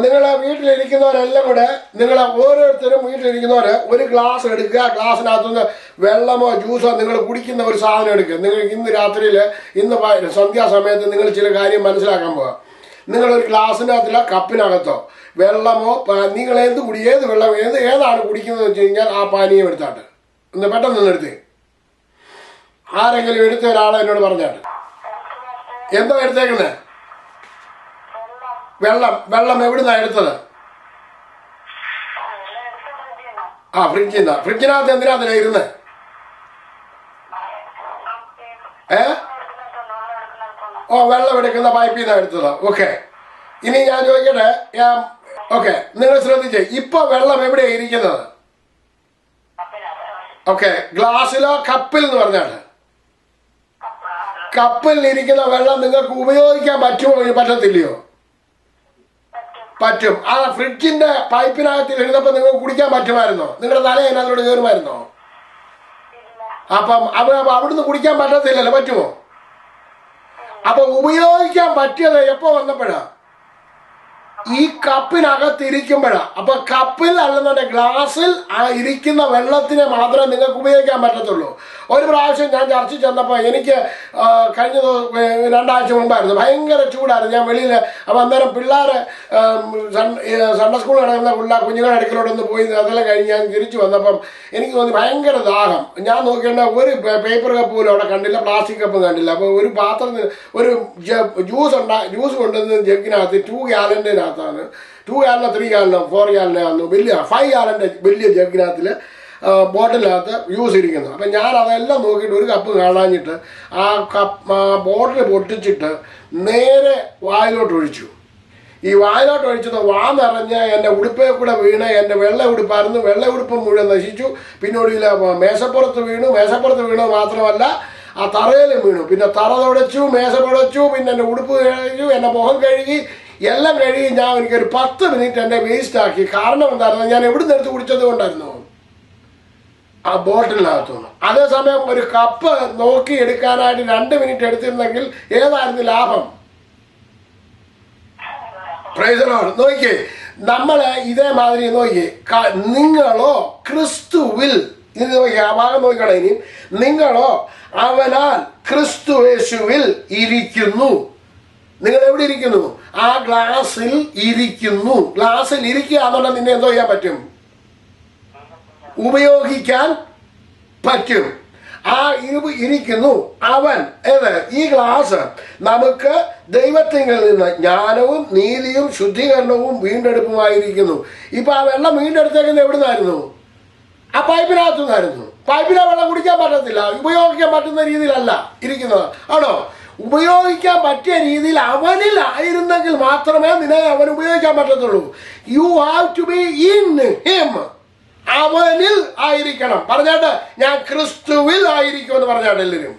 നിങ്ങളെ വീട്ടിലിരിക്കുന്നവരെല്ലാം കൂടെ, നിങ്ങളെ ഓരോരുത്തരും വീട്ടിലിരിക്കുന്നവര് ഒരു ഗ്ലാസ് എടുക്കുക. ഗ്ലാസ്സിനകത്തുനിന്ന് വെള്ളമോ ജ്യൂസോ നിങ്ങൾ കുടിക്കുന്ന ഒരു സാധനം എടുക്കുക. നിങ്ങൾ ഇന്ന് രാത്രിയിൽ, ഇന്ന് സന്ധ്യാസമയത്ത് നിങ്ങൾ ചില കാര്യം മനസ്സിലാക്കാൻ പോകാം. നിങ്ങളൊരു ഗ്ലാസ്സിനകത്തില്ല കപ്പിനകത്തോ വെള്ളമോ നിങ്ങൾ ഏത് വെള്ളം ഏതാണ് കുടിക്കുന്നത് വെച്ച് കഴിഞ്ഞാൽ ആ പാനീയം എടുത്താട്ട് ഒന്ന് പെട്ടെന്ന് എടുത്തേ. ആരെങ്കിലും എടുത്ത ഒരാളെ എന്നോട് പറഞ്ഞാട്ട്. എന്താ എടുത്തേക്കുന്നത്? വെള്ളം എവിടുന്നാ എടുത്തത്? ഫ്രിഡ്ജിനകത്ത് എന്തിനാ ഇരുന്ന്? വെള്ളം എടുക്കുന്ന പൈപ്പിൽ നിന്നാണ് എടുത്തത്. ഓക്കെ, ഇനി ഞാൻ ചോദിക്കട്ടെ. ഓക്കെ, നിങ്ങൾ ശ്രദ്ധിച്ചേ, ഇപ്പൊ വെള്ളം എവിടെയാ ഇരിക്കുന്നത്? ഓക്കെ, ഗ്ലാസ്സിലോ കപ്പിൽ എന്ന് പറഞ്ഞാണ്. കപ്പിൽ ഇരിക്കുന്ന വെള്ളം നിങ്ങൾക്ക് ഉപയോഗിക്കാൻ പറ്റുമോ? പറ്റത്തില്ലയോ? പറ്റും. ആ ഫ്രിഡ്ജിന്റെ പൈപ്പിനകത്തിൽ ഇരുന്നപ്പോ നിങ്ങൾക്ക് കുടിക്കാൻ പറ്റുമായിരുന്നോ? നിങ്ങളുടെ തല അതിനകത്തോട് കയറുമായിരുന്നോ? അപ്പം അവിടുന്ന് കുടിക്കാൻ പറ്റത്തില്ലല്ലോ, പറ്റുമോ? അപ്പൊ ഉപയോഗിക്കാൻ പറ്റിയത് എപ്പോ വന്നപ്പോഴാ? ഈ കപ്പിനകത്തിരിക്കുമ്പോഴാ. അപ്പൊ കപ്പിൽ അല്ലെന്നുണ്ടെ ഗ്ലാസ്സിൽ ഇരിക്കുന്ന വെള്ളത്തിനെ മാത്രമേ നിങ്ങൾക്ക് ഉപയോഗിക്കാൻ പറ്റത്തുള്ളൂ. ഒരു പ്രാവശ്യം ഞാൻ ചർച്ചിൽ ചെന്നപ്പോൾ എനിക്ക് കഴിഞ്ഞ 2 ആഴ്ച മുമ്പായിരുന്നു, ഭയങ്കര ചൂടായിരുന്നു. ഞാൻ വെളിയിൽ, അപ്പം അന്നേരം പിള്ളേരെ സൺഡേ സ്കൂൾ നടക്കുന്ന കുഞ്ഞുങ്ങളുടെ അടുക്കലോടൊന്ന് പോയി അതെല്ലാം കഴിഞ്ഞ് ഞാൻ തിരിച്ചു വന്നപ്പം എനിക്ക് തോന്നി ഭയങ്കര ദാഹം. ഞാൻ നോക്കേണ്ട ഒരു പേപ്പർ കപ്പ് പോലും അവിടെ കണ്ടില്ല, പ്ലാസ്റ്റിക് കപ്പും കണ്ടില്ല. അപ്പോൾ ഒരു പാത്രത്തിൽ ഒരു ജ്യൂസ് കൊണ്ടുവന്ന് ജഗ്ഗിനകത്ത് 2 ഗാലൻ്റെനകത്ത് 2 ഗാലനോ 3 ഗാലനോ 4 ഗാലനോ ആയിരുന്നു, വലിയ 5 ഗാലൻ്റെ വലിയ ജഗ്ഗിനകത്തിൽ ബോട്ടിനകത്ത് ജ്യൂസ് ഇരിക്കുന്നു. അപ്പം ഞാൻ അതെല്ലാം നോക്കിയിട്ട് ഒരു കപ്പ് കാണാഞ്ഞിട്ട് ആ ബോട്ടിൽ പൊട്ടിച്ചിട്ട് നേരെ വായിലോട്ട് ഒഴിച്ചു. ഈ വായിലോട്ട് ഒഴിച്ചത് നിറഞ്ഞ് എൻ്റെ ഉടുപ്പേ കൂടെ വീണ്, എൻ്റെ വെള്ള ഉടുപ്പായിരുന്നു, വെള്ള ഉടുപ്പ് മുഴുവൻ നശിച്ചു. പിന്നെ ഒടുവിൽ മേശപ്പുറത്ത് വീണു മാത്രമല്ല ആ തറയിലും വീണു. പിന്നെ തറ തുടച്ചു, മേശ തുടച്ചു, പിന്നെ എൻ്റെ ഉടുപ്പ് കഴുകി, എൻ്റെ മുഖം കഴുകി, എല്ലാം കഴുകി. എനിക്കൊരു 10 മിനിറ്റ് എൻ്റെ വേസ്റ്റ് ആക്കി. കാരണം എന്തായിരുന്നു? ഞാൻ എവിടുന്ന് എടുത്ത് കുടിച്ചത് കൊണ്ടായിരുന്നു, ആ ബോട്ടിലിനകത്തുനിന്ന്. അതേസമയം ഒരു കപ്പ് നോക്കി എടുക്കാനായിട്ട് 2 മിനിറ്റ് എടുത്തിരുന്നെങ്കിൽ ഏതായിരുന്നു ലാഭം? Price the Lord. നോക്കിയേ, നമ്മള് ഇതേമാതിരി നോക്കിയേ, നിങ്ങളോ ക്രിസ്തുവിൽ, ഇത് നോക്കിയേ, ആ ഭാഗം നോക്കണം. ഇനി നിങ്ങളോ അവനാൽ ക്രിസ്തു യേശുവിൽ ഇരിക്കുന്നു. നിങ്ങൾ എവിടെ ഇരിക്കുന്നു? ആ ഗ്ലാസ്സിൽ ഇരിക്കുന്നു. ഗ്ലാസ്സിൽ ഇരിക്കുക എന്നുള്ളത് നിന്നെ എന്തോ ചെയ്യാൻ പറ്റും? ഉപയോഗിക്കാൻ പറ്റും. ഇരിക്കുന്നു. അവൻ ഈ ഗ്ലാസ് നമുക്ക് ദൈവത്തിങ്കിൽ നിന്ന് ജ്ഞാനവും നീതിയും ശുദ്ധീകരണവും വീണ്ടെടുപ്പുമായിരിക്കുന്നു. ഇപ്പൊ ആ വെള്ളം വീണ്ടെടുത്തേക്കുന്നത് എവിടുന്നായിരുന്നു? ആ പൈപ്പിനകത്തു നിന്നായിരുന്നു. പൈപ്പിലെ വെള്ളം കുടിക്കാൻ പറ്റത്തില്ല, ഉപയോഗിക്കാൻ പറ്റുന്ന രീതിയിലല്ല ഇരിക്കുന്നത്, ആണോ? ഉപയോഗിക്കാൻ പറ്റിയ രീതിയിൽ അവനിൽ ആയിരുന്നെങ്കിൽ മാത്രമേ നിന്നെ അവൻ ഉപയോഗിക്കാൻ പറ്റത്തുള്ളൂ. You have to be in him. അവനിൽ ആയിരിക്കണം. പറഞ്ഞാട്ട് ഞാൻ ക്രിസ്തുവിൽ ആയിരിക്കും എന്ന് പറഞ്ഞാട്ട് എല്ലാവരും.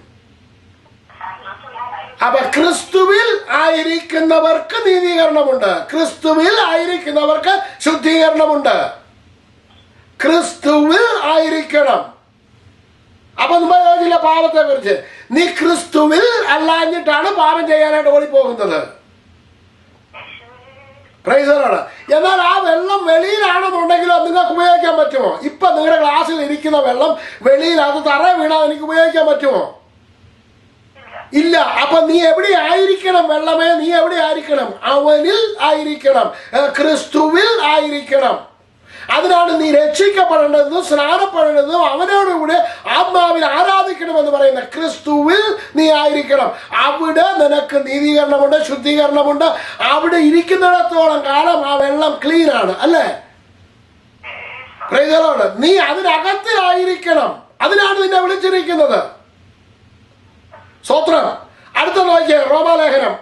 അപ്പൊ ക്രിസ്തുവിൽ ആയിരിക്കുന്നവർക്ക് നീതീകരണമുണ്ട്, ക്രിസ്തുവിൽ ആയിരിക്കുന്നവർക്ക് ശുദ്ധീകരണമുണ്ട്. ക്രിസ്തുവിൽ ആയിരിക്കണം. അപ്പൊ നമ്മൾ ചോദിച്ചില്ല പാപത്തെ കുറിച്ച്. നീ ക്രിസ്തുവിൽ അല്ലാഞ്ഞിട്ടാണ് പാപം ചെയ്യാനായിട്ട് ഓടിപ്പോകുന്നത്. പ്രൈസറാണ്. എന്നാൽ ആ വെള്ളം വെളിയിലാണെന്നുണ്ടെങ്കിലോ നിങ്ങൾക്ക് ഉപയോഗിക്കാൻ പറ്റുമോ? ഇപ്പൊ നിങ്ങളുടെ ഗ്ലാസ്സിൽ ഇരിക്കുന്ന വെള്ളം വെളിയിൽ അത് തറ വീണാൽ എനിക്ക് ഉപയോഗിക്കാൻ പറ്റുമോ? ഇല്ല. അപ്പൊ നീ എവിടെ ആയിരിക്കണം? വെള്ളമേ, നീ എവിടെ ആയിരിക്കണം? അവനിൽ ആയിരിക്കണം, ക്രിസ്തുവിൽ ആയിരിക്കണം. അതിനാണ് നീ രക്ഷിക്കപ്പെടേണ്ടതും സ്നാനപ്പെടേണ്ടതും അവനോടുകൂടെ ആത്മാവിൽ ആരാധിക്കണമെന്ന് പറയുന്ന ക്രിസ്തുവിൽ നീ ആയിരിക്കണം. അവിടെ നിനക്ക് നീതീകരണമുണ്ട്, ശുദ്ധീകരണമുണ്ട്. അവിടെ ഇരിക്കുന്നിടത്തോളം കാലം ആ വെള്ളം ക്ലീൻ ആണ്, അല്ലേ? Price the Lord. നീ അതിനകത്തിലായിരിക്കണം. അതിനാണ് നിന്നെ വിളിച്ചിരിക്കുന്നത്. സ്തോത്രം. അടുത്ത നോക്കിയേ, റോമാലേഖനം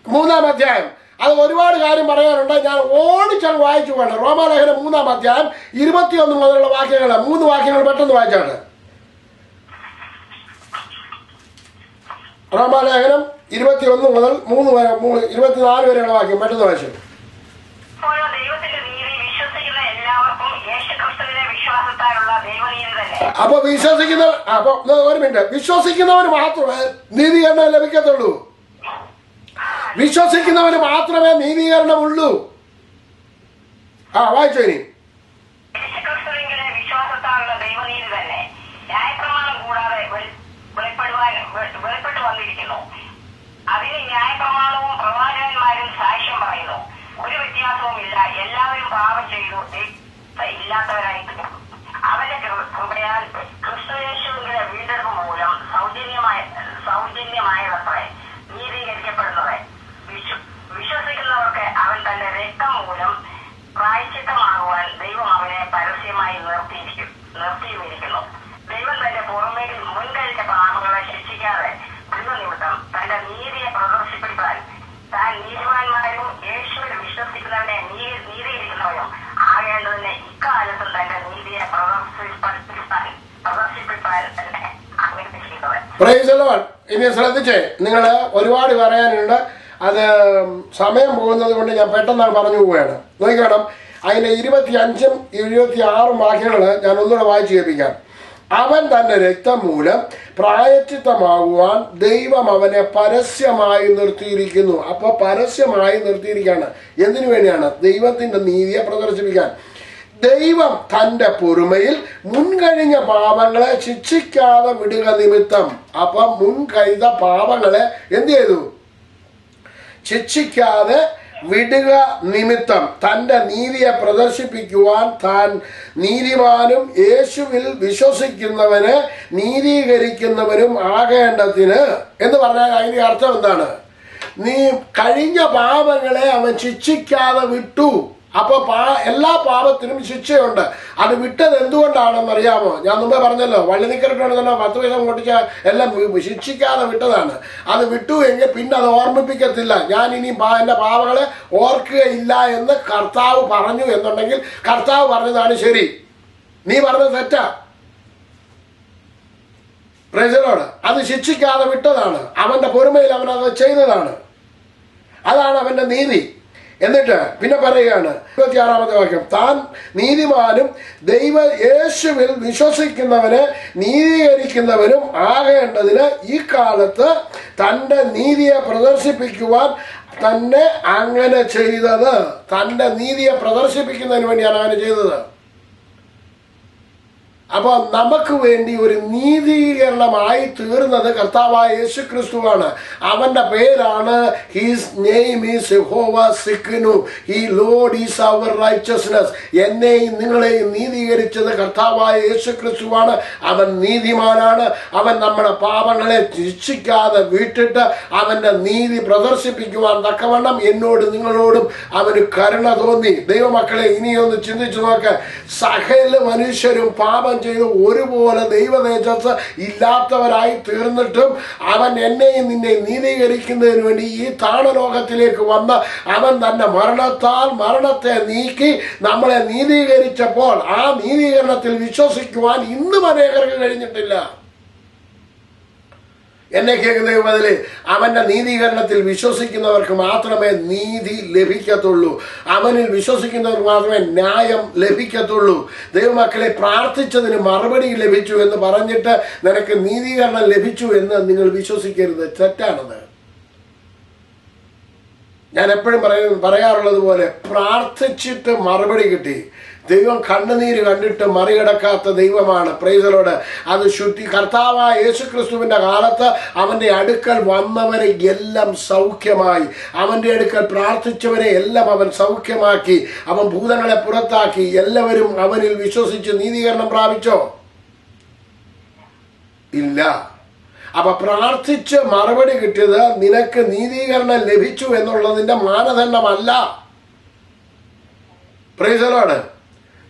3-ാം അധ്യായം. അത് ഒരുപാട് കാര്യം പറയാനുണ്ട്, ഞാൻ ഓടിച്ചങ്ങ് വായിച്ചു വേണം. റോമാലേഖനം 3-ാം അധ്യായം 21 മുതലുള്ള വാക്യങ്ങൾ, 3 വാക്യങ്ങൾ പെട്ടെന്ന് വായിച്ചാണ്. റോമാലേഖനം 21 മുതൽ 24 വരെയുള്ള വാക്യം പെട്ടെന്ന് വായിച്ചു. അപ്പൊ ഒരു മിനിറ്റ്, വിശ്വസിക്കുന്നവന് മാത്രമേ നീതീകരണം ലഭിക്കത്തുള്ളൂ. വിശ്വസിക്കുന്നവന് മാത്രമേ നീതീകരണമുള്ളൂ. വായിച്ചോ ഇനി. വിശ്വാസത്താലുള്ള ദൈവനീതി തന്നെ ന്യായപ്രമാണം കൂടാതെ വെളിപ്പെട്ടു വന്നിരിക്കുന്നു. അതിന് ന്യായപ്രമാണവും പ്രവാചകന്മാരും സാക്ഷ്യം പറയുന്നു. ഒരു വ്യത്യാസവും ഇല്ല. എല്ലാവരും പാപം ചെയ്തു ഇല്ലാത്തവരായി അവന്റെ കൃപയാൽ ക്രിസ്തുയേശുവിന്റെ വീണ്ടെടുപ്പ് മൂലം സൗജന്യമായതത്രേ നീതീകരിക്കപ്പെടുന്നത്. വിശ്വസിക്കുന്നവർക്ക് അവൻ തന്റെ രക്തം മൂലം പ്രായശ്ചിത്തമാകുവാൻ ദൈവം അവനെ പരസ്യമായി നിർത്തിയിരിക്കുന്നു. ദൈവം തന്റെ പുറമേൽ മുൻകഴിച്ച പാപങ്ങളെ ശിക്ഷിക്കാതെ ദൈവനിമിത്തം തന്റെ നീതിയെ പ്രദർശിപ്പിക്കാൻ താൻ നീതിമാന്മാരും യേശുവിൽ വിശ്വസിക്കുന്നവനെ നീതിയിരിക്കുന്നവരും ആകേണ്ടതിന് ഇക്കാലത്തും തന്റെ നീതിയെ പ്രദർശിപ്പിക്കാൻ അങ്ങനെ ചെയ്യുന്നത്. Price the Lord. ഇനി ശ്രദ്ധിച്ചേ, നിങ്ങൾ ഒരുപാട് പറയാനുണ്ട്. അത് സമയം പോകുന്നത് കൊണ്ട് ഞാൻ പെട്ടെന്നാണ് പറഞ്ഞു പോവുകയാണ്. നോക്കിക്കണം, അതിന്റെ 25-ഉം 26-ഉം വാക്യങ്ങൾ ഞാൻ ഒന്നുകൂടെ വായിച്ചു കേൾപ്പിക്കാം. അവൻ തന്റെ രക്തം മൂലം പ്രായശ്ചിത്തമാകുവാൻ ദൈവം അവനെ പരസ്യമായി നിർത്തിയിരിക്കുന്നു. അപ്പൊ പരസ്യമായി നിർത്തിയിരിക്കുകയാണ്. എന്തിനു വേണ്ടിയാണ്? ദൈവത്തിന്റെ നീതിയെ പ്രദർശിപ്പിക്കാൻ. ദൈവം തന്റെ പൊറുമയിൽ മുൻകഴിഞ്ഞ പാപങ്ങളെ ശിക്ഷിക്കാതെ വിടുക നിമിത്തം. അപ്പൊ മുൻകഴിഞ്ഞ പാപങ്ങളെ എന്ത് ചെയ്തു? ശിക്ഷിക്കാതെ വിടുക നിമിത്തം തന്റെ നീതിയെ പ്രദർശിപ്പിക്കുവാൻ താൻ നീതിമാനും യേശുവിൽ വിശ്വസിക്കുന്നവന് നീതീകരിക്കുന്നവരും ആകേണ്ടതിന് എന്ന് പറഞ്ഞാൽ അതിന്റെ അർത്ഥം എന്താണ്? നീ കഴിഞ്ഞ പാപങ്ങളെ അവൻ ശിക്ഷിക്കാതെ വിട്ടു. അപ്പൊ എല്ലാ പാപത്തിനും ശിക്ഷയുണ്ട്. അത് വിട്ടത് എന്തുകൊണ്ടാണെന്ന് അറിയാമോ? ഞാൻ മുമ്പേ പറഞ്ഞല്ലോ, വള്ളി നിക്കറിട്ടാണ് തന്നെ 10 പൈസ പൊട്ടിച്ച എല്ലാം ശിക്ഷിക്കാതെ വിട്ടതാണ്. അത് വിട്ടു എങ്കിൽ പിന്നെ അത് ഓർമ്മിപ്പിക്കത്തില്ല. ഞാൻ ഇനി എന്റെ പാപങ്ങളെ ഓർക്കുകയില്ല എന്ന് കർത്താവ് പറഞ്ഞു എന്നുണ്ടെങ്കിൽ കർത്താവ് പറഞ്ഞതാണ് ശരി, നീ പറഞ്ഞത് തെറ്റാ. Price the Lord. അത് ശിക്ഷിക്കാതെ വിട്ടതാണ്. അവന്റെ പൊറുമയിൽ അവൻ അത് ചെയ്തതാണ്. അതാണ് അവന്റെ നീതി. എന്നിട്ട് പിന്നെ പറയുകയാണ് 26-ാമത്തെ വാക്യം, താൻ നീതിമാനും യേശുവിൽ വിശ്വസിക്കുന്നവനെ നീതീകരിക്കുന്നവരും ആകേണ്ടതിന് ഈ കാലത്ത് തന്റെ നീതിയെ പ്രദർശിപ്പിക്കുവാൻ തന്നെ അങ്ങനെ ചെയ്തത്. തന്റെ നീതിയെ പ്രദർശിപ്പിക്കുന്നതിന് വേണ്ടിയാണ് അങ്ങനെ ചെയ്തത്. അപ്പോൾ നമുക്ക് വേണ്ടി ഒരു നീതീകരണമായി തീർന്നത് കർത്താവായ യേശു ക്രിസ്തുവാണ്. അവന്റെ പേരാണ് ഹിസ് നെയിം ഈസ് യഹോവ സിക്നു, he lord is our righteousness. എന്നെയും നിങ്ങളെയും നീതീകരിച്ചത് കർത്താവായ യേശു ക്രിസ്തുവാണ്. അവൻ നീതിമാനാണ്. അവൻ നമ്മുടെ പാപങ്ങളെ ശിക്ഷിക്കാതെ വിട്ടിട്ട് അവന്റെ നീതി പ്രദർശിപ്പിക്കുവാൻ തക്കവണ്ണം എന്നോട് നിങ്ങളോടും അവന് കരുണ തോന്നി. ദൈവമക്കളെ, ഇനിയൊന്ന് ചിന്തിച്ചു നോക്ക്. സകല മനുഷ്യരും പാപം ചെയ്ത് ഒരുപോലെ ദൈവതേജസ് ഇല്ലാത്തവരായി തീർന്നിട്ടും അവൻ എന്നെയും നിന്നെയും നീതീകരിക്കുന്നതിന് വേണ്ടി ഈ താണലോകത്തിലേക്ക് വന്ന് അവൻ തന്നെ മരണത്തെ നീക്കി നമ്മളെ നീതീകരിച്ചപ്പോൾ ആ നീതീകരണത്തിൽ വിശ്വസിക്കുവാൻ ഇന്നും അനേകർക്ക് കഴിഞ്ഞിട്ടില്ല. എന്നെ കേൾക്കുന്ന ബദല് അവന്റെ നീതീകരണത്തിൽ വിശ്വസിക്കുന്നവർക്ക് മാത്രമേ നീതി ലഭിക്കത്തുള്ളൂ. അവനിൽ വിശ്വസിക്കുന്നവർക്ക് മാത്രമേ ന്യായം ലഭിക്കത്തുള്ളൂ. ദൈവമക്കളെ, പ്രാർത്ഥിച്ചതിന് മറുപടി ലഭിച്ചു എന്ന് പറഞ്ഞിട്ട് നിനക്ക് നീതീകരണം ലഭിച്ചു എന്ന് നിങ്ങൾ വിശ്വസിക്കരുത്. തെറ്റാണത്. ഞാൻ എപ്പോഴും പറയാറുള്ളത് പോലെ, പ്രാർത്ഥിച്ചിട്ട് മറുപടി കിട്ടി. ദൈവം കണ്ണുനീര് കണ്ടിട്ട് മറികടക്കാത്ത ദൈവമാണ്. Price the Lord. അത് കർത്താവായ യേശു ക്രിസ്തുവിന്റെ കാലത്ത് അവന്റെ അടുക്കൽ വന്നവരെ എല്ലാം സൗഖ്യമായി. അവന്റെ അടുക്കൽ പ്രാർത്ഥിച്ചവരെ എല്ലാം അവൻ സൗഖ്യമാക്കി. അവൻ ഭൂതങ്ങളെ പുറത്താക്കി. എല്ലാവരും അവനിൽ വിശ്വസിച്ച് നീതീകരണം പ്രാപിച്ചോ? ഇല്ല. അപ്പൊ പ്രാർത്ഥിച്ച് മറുപടി കിട്ടിയത് നിനക്ക് നീതീകരണം ലഭിച്ചു എന്നുള്ളതിന്റെ മാനദണ്ഡമല്ല. Price the Lord.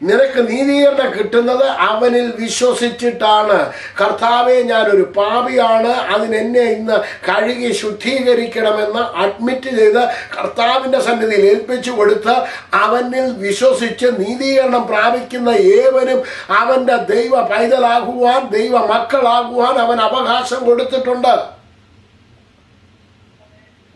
നിനക്ക് നീതീകരണം കിട്ടുന്നത് അവനിൽ വിശ്വസിച്ചിട്ടാണ്. കർത്താവെ, ഞാനൊരു പാപിയാണ്, അതിനെന്നെ ഇന്ന് കഴുകി ശുദ്ധീകരിക്കണമെന്ന് അഡ്മിറ്റ് ചെയ്ത് കർത്താവിന്റെ സന്നിധിയിൽ ഏൽപ്പിച്ചു കൊടുത്ത് അവനിൽ വിശ്വസിച്ച് നീതീകരണം പ്രാപിക്കുന്ന ഏവനും അവന്റെ ദൈവ പൈതലാകുവാൻ, ദൈവ മക്കളാകുവാൻ അവൻ അവകാശം കൊടുത്തിട്ടുണ്ട്.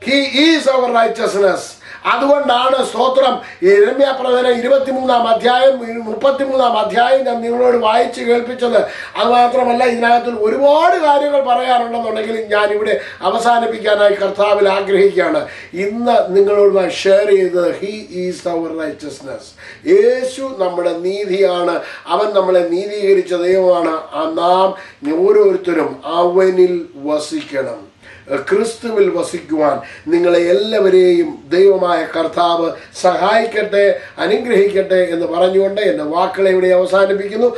He is our righteousness. അതുകൊണ്ടാണ് സ്തോത്രം. യിരെമ്യാപ്രവചനം 23-ാം അധ്യായം 33-ാം അധ്യായം ഞാൻ നിങ്ങളോട് വായിച്ച് കേൾപ്പിച്ചത്. അത് മാത്രമല്ല, ഇതിനകത്ത് ഒരുപാട് കാര്യങ്ങൾ പറയാറുണ്ടെന്നുണ്ടെങ്കിൽ ഞാൻ ഇവിടെ അവസാനിപ്പിക്കാനായി കർത്താവിൽ ആഗ്രഹിക്കുകയാണ്. ഇന്ന് നിങ്ങളോട് ഷെയർ ചെയ്തത് ഹി ഈസ് അവർ റൈച്ചസ്നെസ്. യേശു നമ്മുടെ നീതിയാണ്. അവൻ നമ്മളെ നീതീകരിച്ച ദൈവമാണ്. നാം ഓരോരുത്തരും അവനിൽ വസിക്കണം. ക്രിസ്തുവിൽ വസിക്കുവാൻ നിങ്ങളെ എല്ലാവരെയും ദൈവമായ കർത്താവ് സഹായിക്കട്ടെ, അനുഗ്രഹിക്കട്ടെ എന്ന് പറഞ്ഞുകൊണ്ട് എൻ്റെ വാക്കുകളെ ഇവിടെ അവസാനിപ്പിക്കുന്നു.